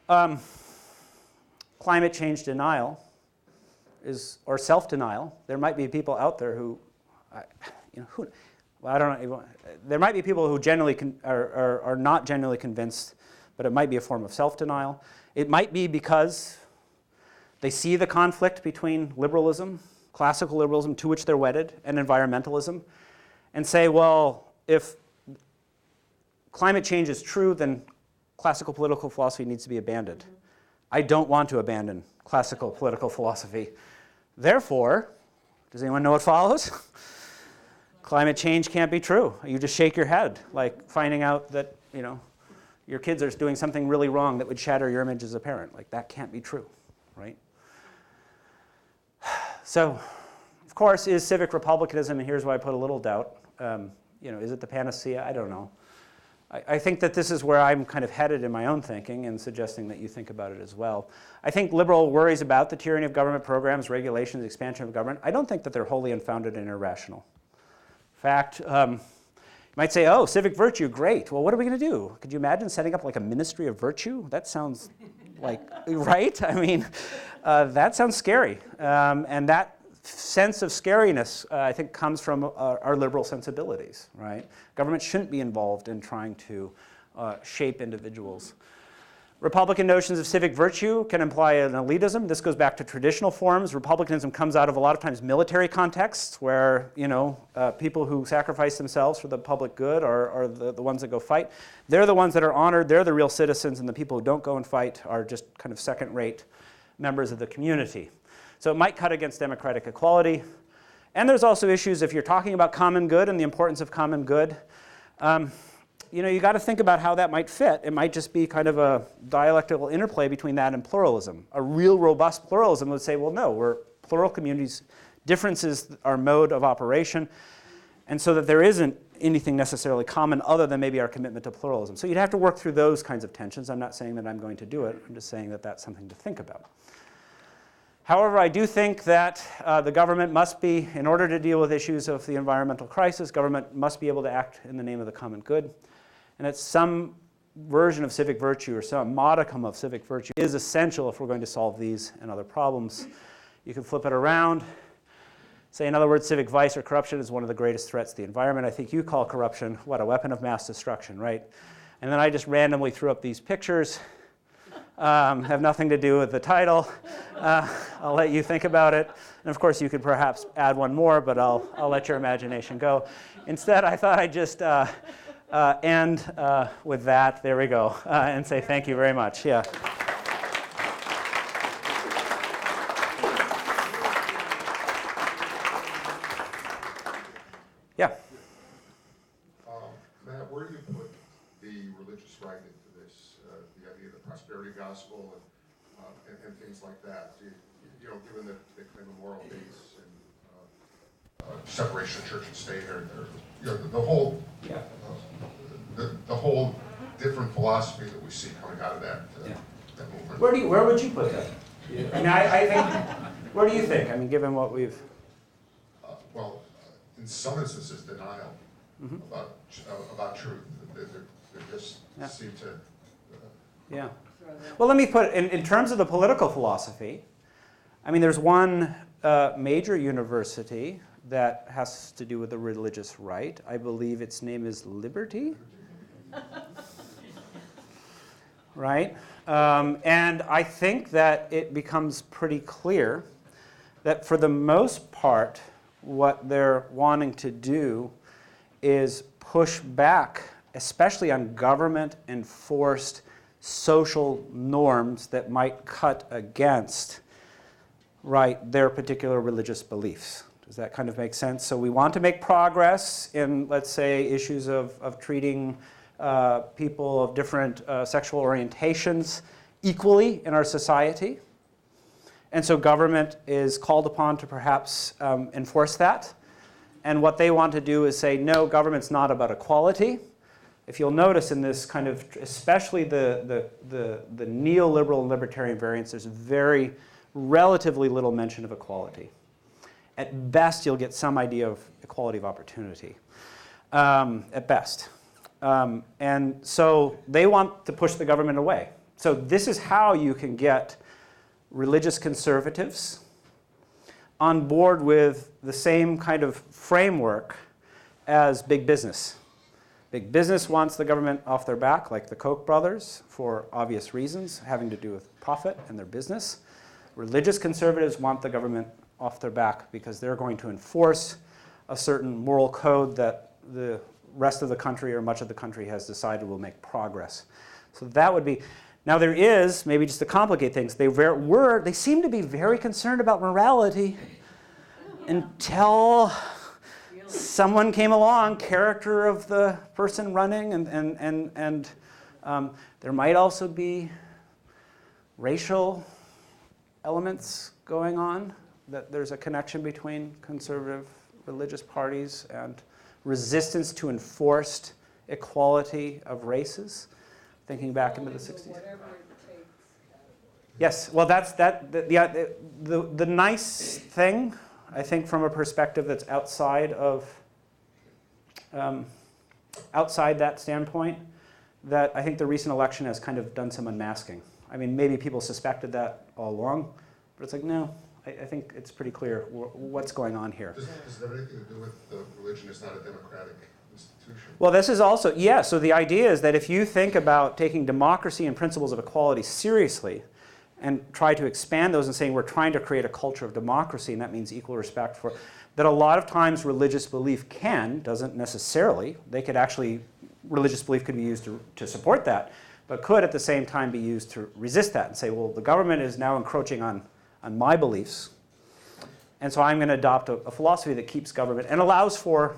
hand. Climate change denial or self-denial. There might be people out there who, I don't know. There might be people who are not genuinely convinced, but it might be a form of self-denial. It might be because they see the conflict between liberalism, classical liberalism, to which they're wedded, and environmentalism, and say, well, if climate change is true, then classical political philosophy needs to be abandoned. I don't want to abandon classical political philosophy. Therefore, does anyone know what follows? Climate change can't be true. You just shake your head, like finding out that, your kids are doing something really wrong that would shatter your image as a parent. Like, that can't be true, right? So, of course, is civic republicanism, and here's why I put a little doubt, is it the panacea? I don't know. I think that this is where I'm kind of headed in my own thinking and suggesting that you think about it as well. I think liberal worries about the tyranny of government programs, regulations, expansion of government. I don't think that they're wholly unfounded and irrational. In fact, you might say, oh, civic virtue, great. Well, what are we going to do? Could you imagine setting up like a ministry of virtue? That sounds like, right? That sounds scary. And that sense of scariness, I think, comes from our liberal sensibilities, right? Government shouldn't be involved in trying to shape individuals. Republican notions of civic virtue can imply an elitism. This goes back to traditional forms. Republicanism comes out of a lot of times military contexts where, people who sacrifice themselves for the public good are the ones that go fight. They're the ones that are honored. They're the real citizens, and the people who don't go and fight are just kind of second-rate members of the community. So it might cut against democratic equality. And there's also issues if you're talking about common good and the importance of common good. You got to think about how that might fit. It might just be kind of a dialectical interplay between that and pluralism. A real robust pluralism would say, well, no, we're plural communities. Differences are mode of operation. And so that there isn't anything necessarily common other than maybe our commitment to pluralism. So you'd have to work through those kinds of tensions. I'm not saying that I'm going to do it. I'm just saying that that's something to think about. However, I do think that the government must be, in order to deal with issues of the environmental crisis, government must be able to act in the name of the common good. And that some version of civic virtue or some modicum of civic virtue is essential if we're going to solve these and other problems. You can flip it around. Say, in other words, civic vice or corruption is one of the greatest threats to the environment. I think you call corruption, what, a weapon of mass destruction, right? And then I just randomly threw up these pictures. Have nothing to do with the title. I'll let you think about it. And of course, you could perhaps add one more, but I'll let your imagination go. Instead, I thought I'd just end with that. There we go. And say thank you very much. Yeah. Yeah. Matt, where do you put the religious right into this? The idea of the prosperity gospel and things like that. Given that they claim a moral base and separation of church and state, or the whole the whole different philosophy that we see coming out of that movement. Where would you put that? I mean, I think. Where do you think? I mean, given what we've. In some instances, denial about truth. They just seem to. Yeah. Well, let me put it in terms of the political philosophy. I mean, there's one major university that has to do with the religious right. I believe its name is Liberty. Right? And I think that it becomes pretty clear that for the most part, what they're wanting to do is push back, especially on government-enforced social norms that might cut against, their particular religious beliefs. Does that kind of make sense? So we want to make progress in, let's say, issues of treating people of different sexual orientations equally in our society. And so government is called upon to perhaps enforce that. And what they want to do is say, no, government's not about equality. If you'll notice in this kind of, especially the neoliberal and libertarian variants, there's very relatively little mention of equality. At best, you'll get some idea of equality of opportunity, at best. And so they want to push the government away. So this is how you can get religious conservatives on board with the same kind of framework as big business. Big business wants the government off their back, like the Koch brothers, for obvious reasons having to do with profit and their business. Religious conservatives want the government off their back because they're going to enforce a certain moral code that the rest of the country or much of the country has decided will make progress. So that would be. Now there is, maybe just to complicate things, they seem to be very concerned about morality until someone came along, character of the person running, and there might also be racial elements going on, that there's a connection between conservative religious parties and resistance to enforced equality of races. Thinking back into the 60s. Whatever it takes. Yes, well, that's the nice thing, I think, from a perspective that's outside that standpoint, that I think the recent election has kind of done some unmasking. I mean, maybe people suspected that all along, but it's like, no, I think it's pretty clear what's going on here. Does it have anything to do with the religion is not a democratic institution? Constitution. Well, this is also, yeah, so the idea is that if you think about taking democracy and principles of equality seriously and try to expand those and saying we're trying to create a culture of democracy, and that means equal respect for, that a lot of times religious belief doesn't necessarily, they could actually, religious belief could be used to support that, but could at the same time be used to resist that and say, well, the government is now encroaching on my beliefs, and so I'm going to adopt a philosophy that keeps government and allows for,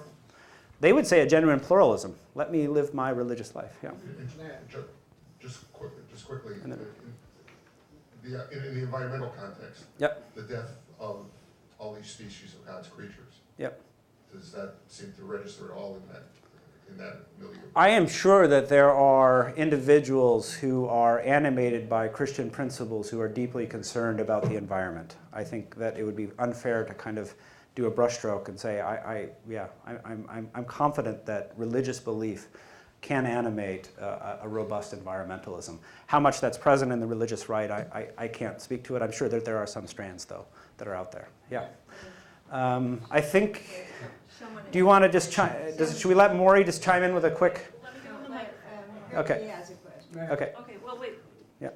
they would say, a genuine pluralism. Let me live my religious life. Yeah. Just quickly, And then- in the environmental context, Yep. the death of all these species of God's creatures, Yep. does that seem to register at all in that milieu? I am sure that there are individuals who are animated by Christian principles who are deeply concerned about the environment. I think that it would be unfair to kind of do a brushstroke and say, I'm confident that religious belief can animate a robust environmentalism. How much that's present in the religious right, I can't speak to it. I'm sure that there are some strands, though, that are out there. Yeah. I think, do you want to just should we let Maury just chime in with a quick? Okay. He has a question. Okay. Okay, well, wait, Yeah.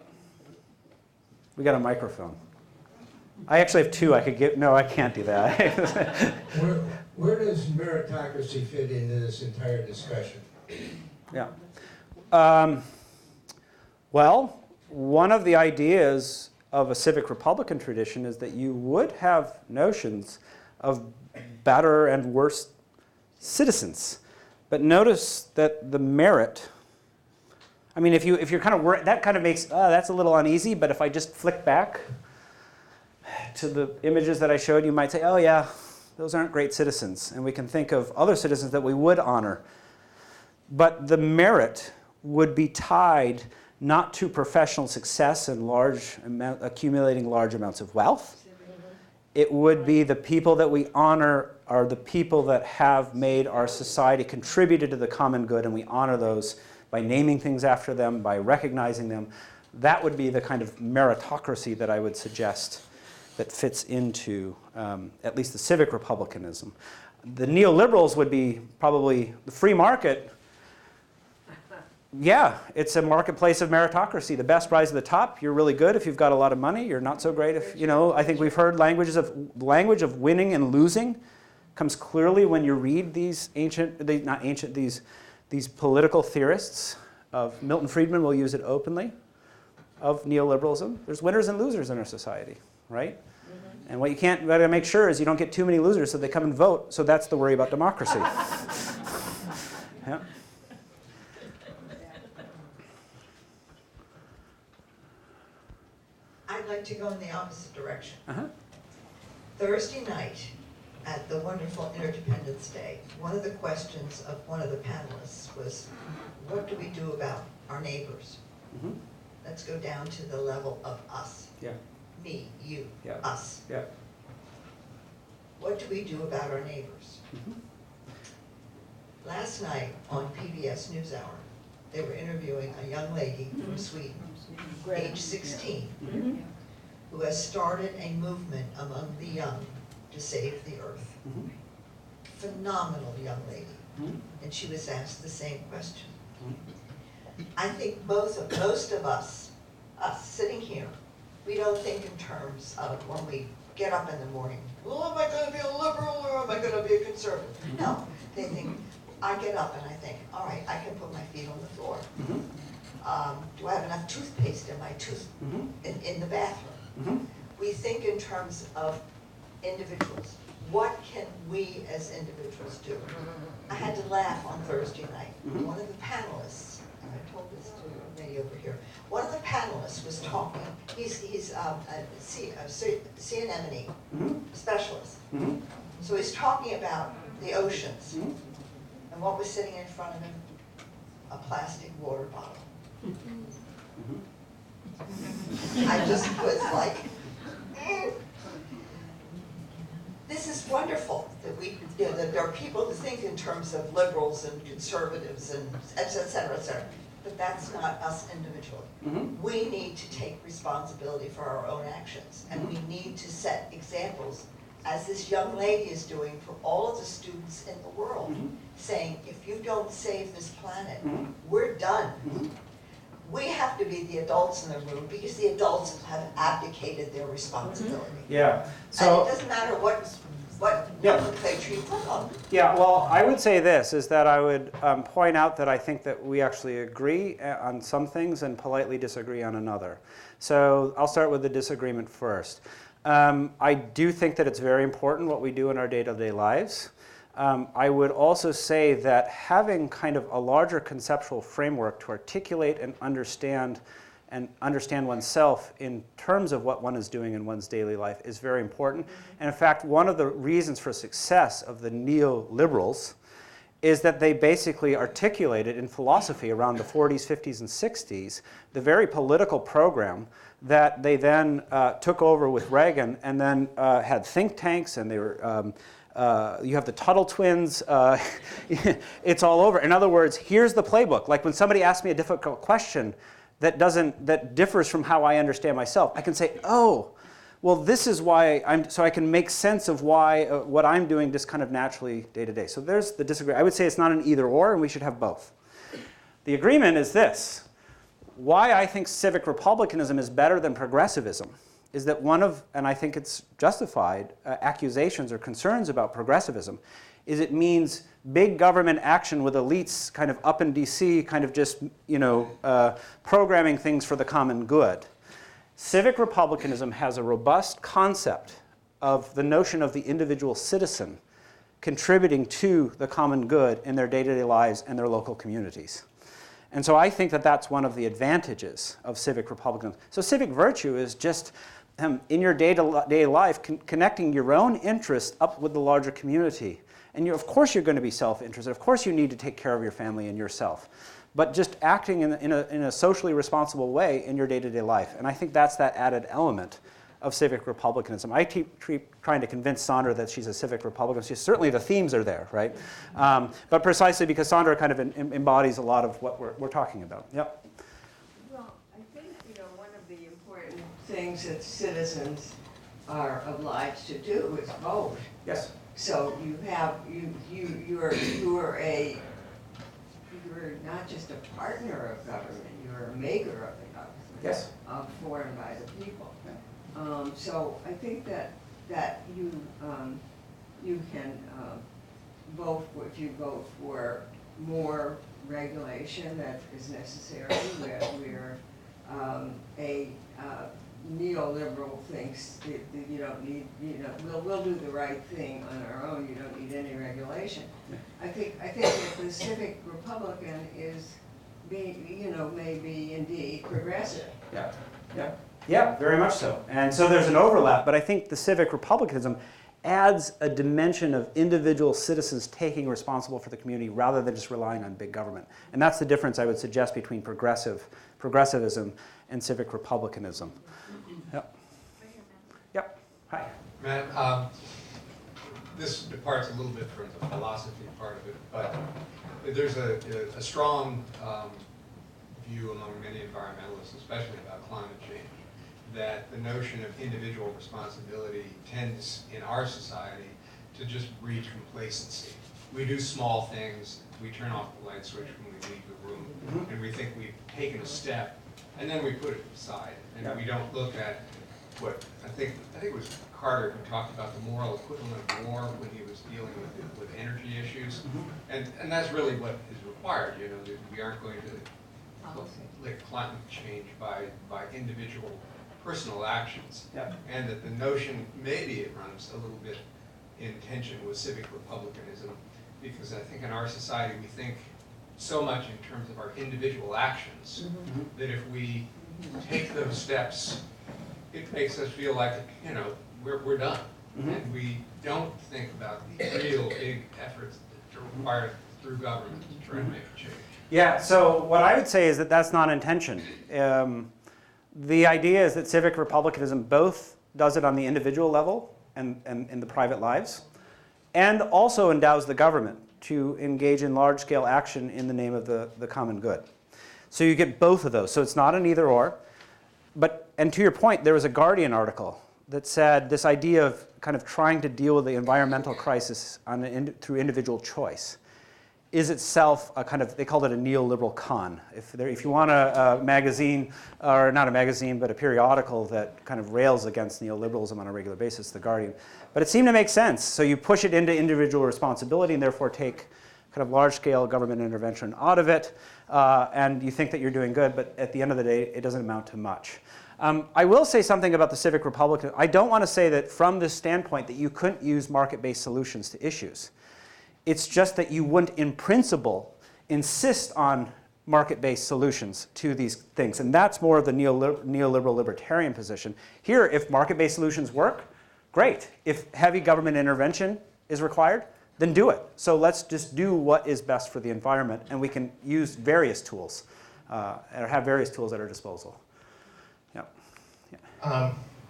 We got a microphone. I actually have two I could give. No, I can't do that. Where does meritocracy fit into this entire discussion? Yeah. Well, one of the ideas of a civic republican tradition is that you would have notions of better and worse citizens. But notice that the merit, I mean, if you're kind of, that kind of makes, that's a little uneasy, but if I just flick back to the images that I showed, you might say, oh yeah, those aren't great citizens. And we can think of other citizens that we would honor. But the merit would be tied not to professional success and accumulating large amounts of wealth. It would be the people that we honor are the people that have made our society, contributed to the common good, and we honor those by naming things after them, by recognizing them. That would be the kind of meritocracy that I would suggest that fits into at least the civic republicanism. The neoliberals would be probably the free market. Yeah, it's a marketplace of meritocracy. The best rise to the top. You're really good if you've got a lot of money. You're not so great if, I think we've heard language of winning and losing comes clearly when you read these these political theorists of Milton Friedman will use it openly, of neoliberalism. There's winners and losers in our society, right? And what you gotta make sure is you don't get too many losers so they come and vote. So that's the worry about democracy. Yeah. I'd like to go in the opposite direction. Uh-huh. Thursday night at the wonderful Interdependence Day, one of the questions of one of the panelists was, what do we do about our neighbors? Mm-hmm. Let's go down to the level of us. Yeah. Me, you, Yeah. us. Yeah. What do we do about our neighbors? Mm-hmm. Last night on PBS NewsHour, they were interviewing a young lady from Sweden, age 16, who has started a movement among the young to save the earth. Mm-hmm. Phenomenal young lady. Mm-hmm. And she was asked the same question. I think most of us sitting here, we don't think in terms of when we get up in the morning, well, am I going to be a liberal or am I going to be a conservative? No, they think, I get up and I think, all right, I can put my feet on the floor. Do I have enough toothpaste in my in the bathroom? We think in terms of individuals. What can we as individuals do? I had to laugh on Thursday night. One of the panelists, and I told this to a lady over here, one of the panelists was talking, he's a sea anemone specialist. So he's talking about the oceans. And what was sitting in front of him? A plastic water bottle. I just was like, this is wonderful that that there are people who think in terms of liberals and conservatives and et cetera, but that's not us individually. We need to take responsibility for our own actions, and we need to set examples as this young lady is doing for all of the students in the world, Mm-hmm. saying, if you don't save this planet, Mhm. we're done. Mhm. We have to be the adults in the room because the adults have abdicated their responsibility. Yeah. And So it doesn't matter what Yeah. nomenclature you put on them. Yeah, well, I would say this, is that I would point out that I think that we actually agree on some things and politely disagree on another. So I'll start with the disagreement first. I do think that it's very important what we do in our day-to-day lives. I would also say that having kind of a larger conceptual framework to articulate and understand oneself in terms of what one is doing in one's daily life is very important. And in fact, one of the reasons for success of the neoliberals is that they basically articulated in philosophy around the 40s, 50s, and 60s the very political program that they then took over with Reagan, and then had think tanks, and they were you have the Tuttle twins. It's all over. In other words, here's the playbook. Like when somebody asks me a difficult question that differs from how I understand myself, I can say, oh, well, this is why so I can make sense of why what I'm doing just kind of naturally day to day. So there's the disagreement. I would say it's not an either or, and we should have both. The agreement is this. Why I think civic republicanism is better than progressivism is that one of, and I think it's justified, accusations or concerns about progressivism is it means big government action with elites kind of up in DC, kind of just, programming things for the common good. Civic republicanism has a robust concept of the notion of the individual citizen contributing to the common good in their day-to-day lives and their local communities. And so I think that that's one of the advantages of civic republicanism. So civic virtue is just in your day-to-day life connecting your own interests up with the larger community. And of course you're going to be self-interested. Of course you need to take care of your family and yourself. But just acting in a socially responsible way in your day-to-day life. And I think that's that added element of civic republicanism. I keep trying to convince Sandra that she's a civic republican. Certainly the themes are there, right? But precisely because Sandra kind of embodies a lot of what we're talking about. Yep. Well, I think, one of the important things that citizens are obliged to do is vote. Yes. So you're not just a partner of government, you're a maker of the government. Yes. Formed by the people. So I think that you can vote for, if you vote for more regulation that is necessary, where a neoliberal thinks that you don't need, we'll do the right thing on our own, you don't need any regulation. Yeah. I think that the civic republican is maybe indeed progressive. Yeah. Yeah. Yeah, very much so. And so there's an overlap, but I think the civic republicanism adds a dimension of individual citizens taking responsible for the community rather than just relying on big government. And that's the difference I would suggest between progressivism and civic republicanism. Yep. Yep. Hi. Matt, this departs a little bit from the philosophy part of it, but there's a strong view among many environmentalists, especially about climate change, that the notion of individual responsibility tends in our society to just breed complacency. We do small things, we turn off the light switch when we leave the room, and we think we've taken a step, and then we put it aside, and we don't look at what I think it was Carter who talked about the moral equivalent of war when he was dealing with energy issues, and that's really what is required. That we aren't going to lick climate change by individual personal actions, and that the notion, maybe it runs a little bit in tension with civic republicanism, because I think in our society we think so much in terms of our individual actions that if we take those steps, it makes us feel like we're done, and we don't think about the real big efforts that are required through government to try to make a change. Yeah, so what I would say is that that's not intention. The idea is that civic republicanism both does it on the individual level and in the private lives, and also endows the government to engage in large-scale action in the name of the common good. So you get both of those. So it's not an either or. And to your point, there was a Guardian article that said this idea of kind of trying to deal with the environmental crisis through individual choice is itself a kind of, they called it a neoliberal con. If you want a magazine, or not a magazine, but a periodical that kind of rails against neoliberalism on a regular basis, The Guardian. But it seemed to make sense. So you push it into individual responsibility and therefore take kind of large-scale government intervention out of it, and you think that you're doing good, but at the end of the day, it doesn't amount to much. I will say something about the civic republic. I don't want to say that from this standpoint that you couldn't use market-based solutions to issues. It's just that you wouldn't, in principle, insist on market-based solutions to these things. And that's more of the neoliberal libertarian position. Here, if market-based solutions work, great. If heavy government intervention is required, then do it. So let's just do what is best for the environment, and we can use various tools, or have various tools at our disposal. Yeah.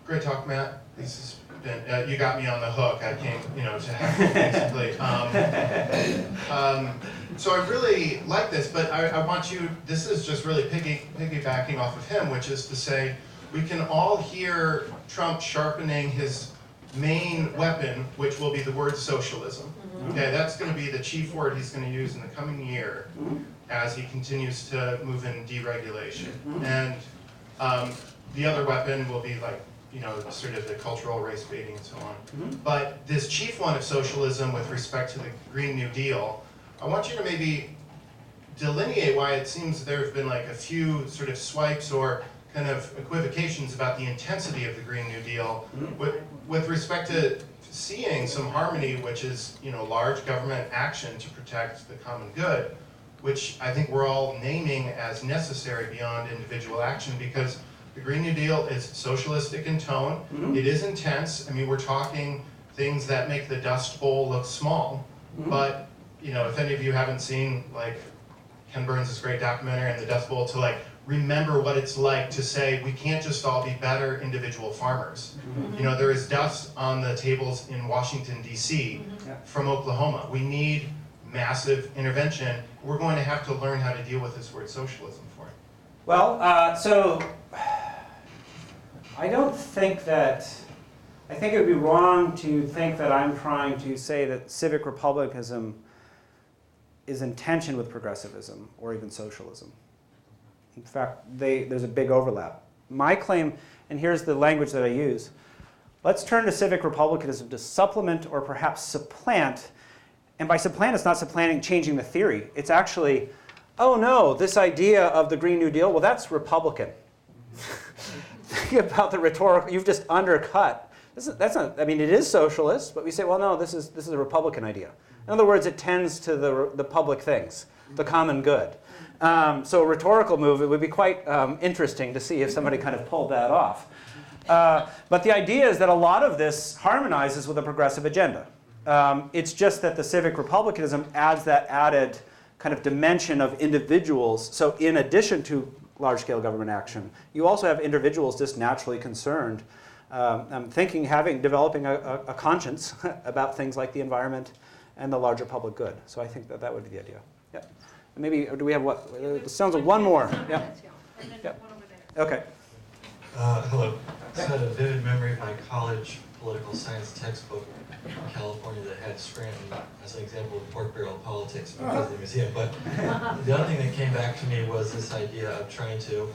Great talk, Matt. This has been, you got me on the hook. I came, to have you, basically. So I really like this, but I want you, this is just really piggybacking off of him, which is to say, we can all hear Trump sharpening his main weapon, which will be the word socialism. Okay, that's going to be the chief word he's going to use in the coming year as he continues to move in deregulation. And the other weapon will be like, sort of the cultural race baiting and so on. But this chief one of socialism with respect to the Green New Deal, I want you to maybe delineate why it seems there have been like a few sort of swipes or kind of equivocations about the intensity of the Green New Deal with respect to seeing some harmony, which is large government action to protect the common good, which I think we're all naming as necessary beyond individual action, because the Green New Deal is socialistic in tone. It is intense. I mean, we're talking things that make the Dust Bowl look small. But if any of you haven't seen like Ken Burns' great documentary on the Dust Bowl, to remember what it's like to say we can't just all be better individual farmers. There is dust on the tables in Washington, D.C. from Oklahoma. We need massive intervention. We're going to have to learn how to deal with this word socialism for it. Well, so I don't think that, I think it would be wrong to think that I'm trying to say that civic republicanism is in tension with progressivism or even socialism. In fact, there's a big overlap. My claim, and here's the language that I use, let's turn to civic republicanism to supplement or perhaps supplant, and by supplant it's not supplanting, changing the theory. It's actually, oh no, this idea of the Green New Deal, well that's Republican. Think about the rhetorical, you've just undercut. That's not, I mean it is socialist, but we say, well no, this is a Republican idea. In other words, it tends to the public things, the common good. So a rhetorical move, it would be quite interesting to see if somebody kind of pulled that off. But the idea is that a lot of this harmonizes with a progressive agenda. It's just that the civic republicanism adds that added kind of dimension of individuals. So in addition to large-scale government action, you also have individuals just naturally concerned, developing a conscience about things like the environment and the larger public good. So I think that would be the idea. Yeah. Maybe, do we have what? It sounds like one more. Yeah. Yeah. Okay. Hello. I had a vivid memory of my college political science textbook in California that had Scranton as an example of pork barrel politics because of the museum. But the other thing that came back to me was this idea of trying to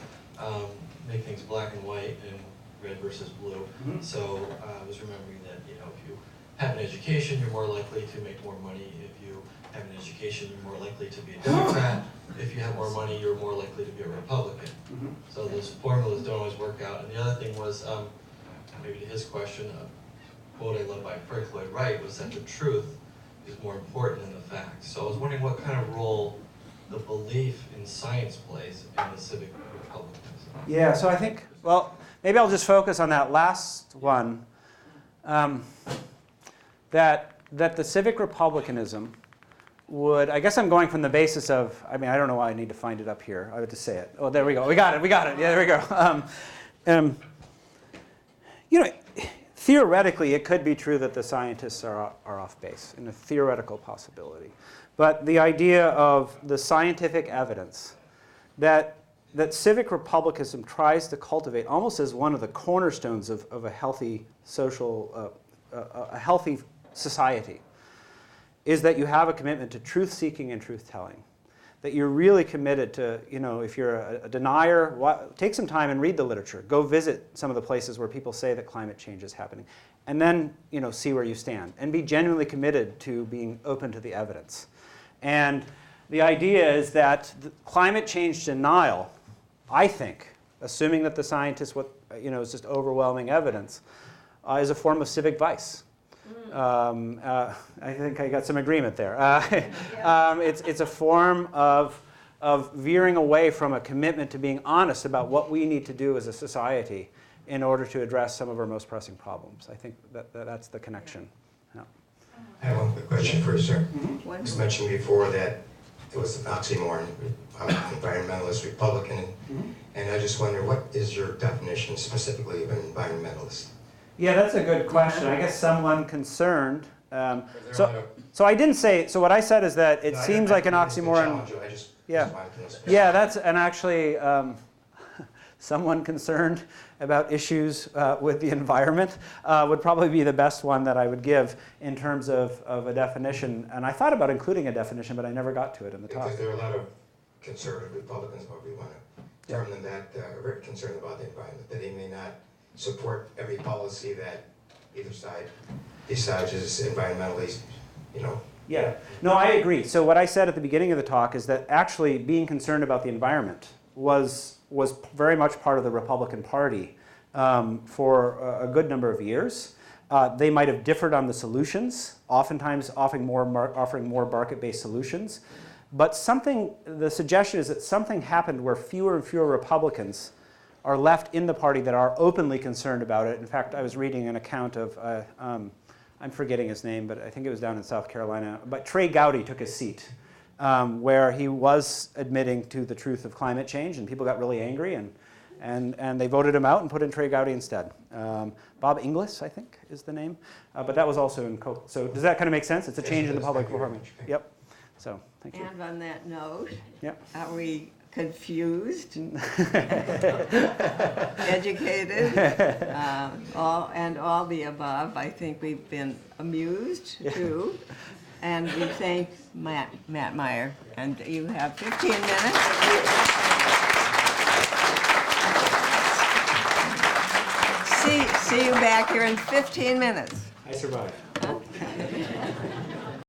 make things black and white and red versus blue. So I was remembering that if you have an education, you're more likely to make more money. If you have an education, you're more likely to be a Democrat. If you have more money, you're more likely to be a Republican. So those formulas don't always work out. And the other thing was, maybe to his question, a quote I love by Frank Lloyd Wright was that the truth is more important than the facts. So I was wondering what kind of role the belief in science plays in the civic republicanism. Yeah, so I think, well, maybe I'll just focus on that last one, that the civic republicanism would, I guess I'm going from the basis of, I mean, I don't know why I need to find it up here. I would just say it. Oh, there we go. We got it. Yeah, there we go. Theoretically, it could be true that the scientists are off base, in a theoretical possibility. But the idea of the scientific evidence that that civic republicanism tries to cultivate almost as one of the cornerstones of a healthy social, a healthy society, is that you have a commitment to truth-seeking and truth-telling. That you're really committed to, if you're a denier, take some time and read the literature. Go visit some of the places where people say that climate change is happening. And then, see where you stand. And be genuinely committed to being open to the evidence. And the idea is that the climate change denial, I think, assuming that the scientists, is just overwhelming evidence, is a form of civic vice. I think I got some agreement there. It's a form of veering away from a commitment to being honest about what we need to do as a society in order to address some of our most pressing problems. I think that's the connection. Yeah. I have one quick question for you, sir. It was mentioned before that it was an oxymoron, environmentalist, Republican, and I just wonder, what is your definition specifically of an environmentalist? Yeah, that's a good question. I guess someone concerned. So I didn't say. So what I said is that it seems like an oxymoron. Yeah, that's and actually someone concerned about issues with the environment would probably be the best one that I would give in terms of a definition. And I thought about including a definition, but I never got to it in the talk. Because there are a lot of conservative Republicans, however you want to term them, that are very concerned about the environment, that they may not support every policy that either side decides is environmentally, Yeah, no, I agree. So what I said at the beginning of the talk is that actually being concerned about the environment was very much part of the Republican Party for a good number of years. They might have differed on the solutions, oftentimes offering more market-based solutions. But the suggestion is that something happened where fewer and fewer Republicans are left in the party that are openly concerned about it. In fact, I was reading an account of, I'm forgetting his name, but I think it was down in South Carolina. But Trey Gowdy took his seat, where he was admitting to the truth of climate change, and people got really angry, and they voted him out and put in Trey Gowdy instead. Bob Inglis, I think, is the name. But that was also in So does that kind of make sense? It's a change in the public performance. Yep. So thank you. And on that note, yep. Are we confused, educated, all the above? I think we've been amused too, and we thank Matt Meyer. And you have 15 minutes. See you back here in 15 minutes. I survived.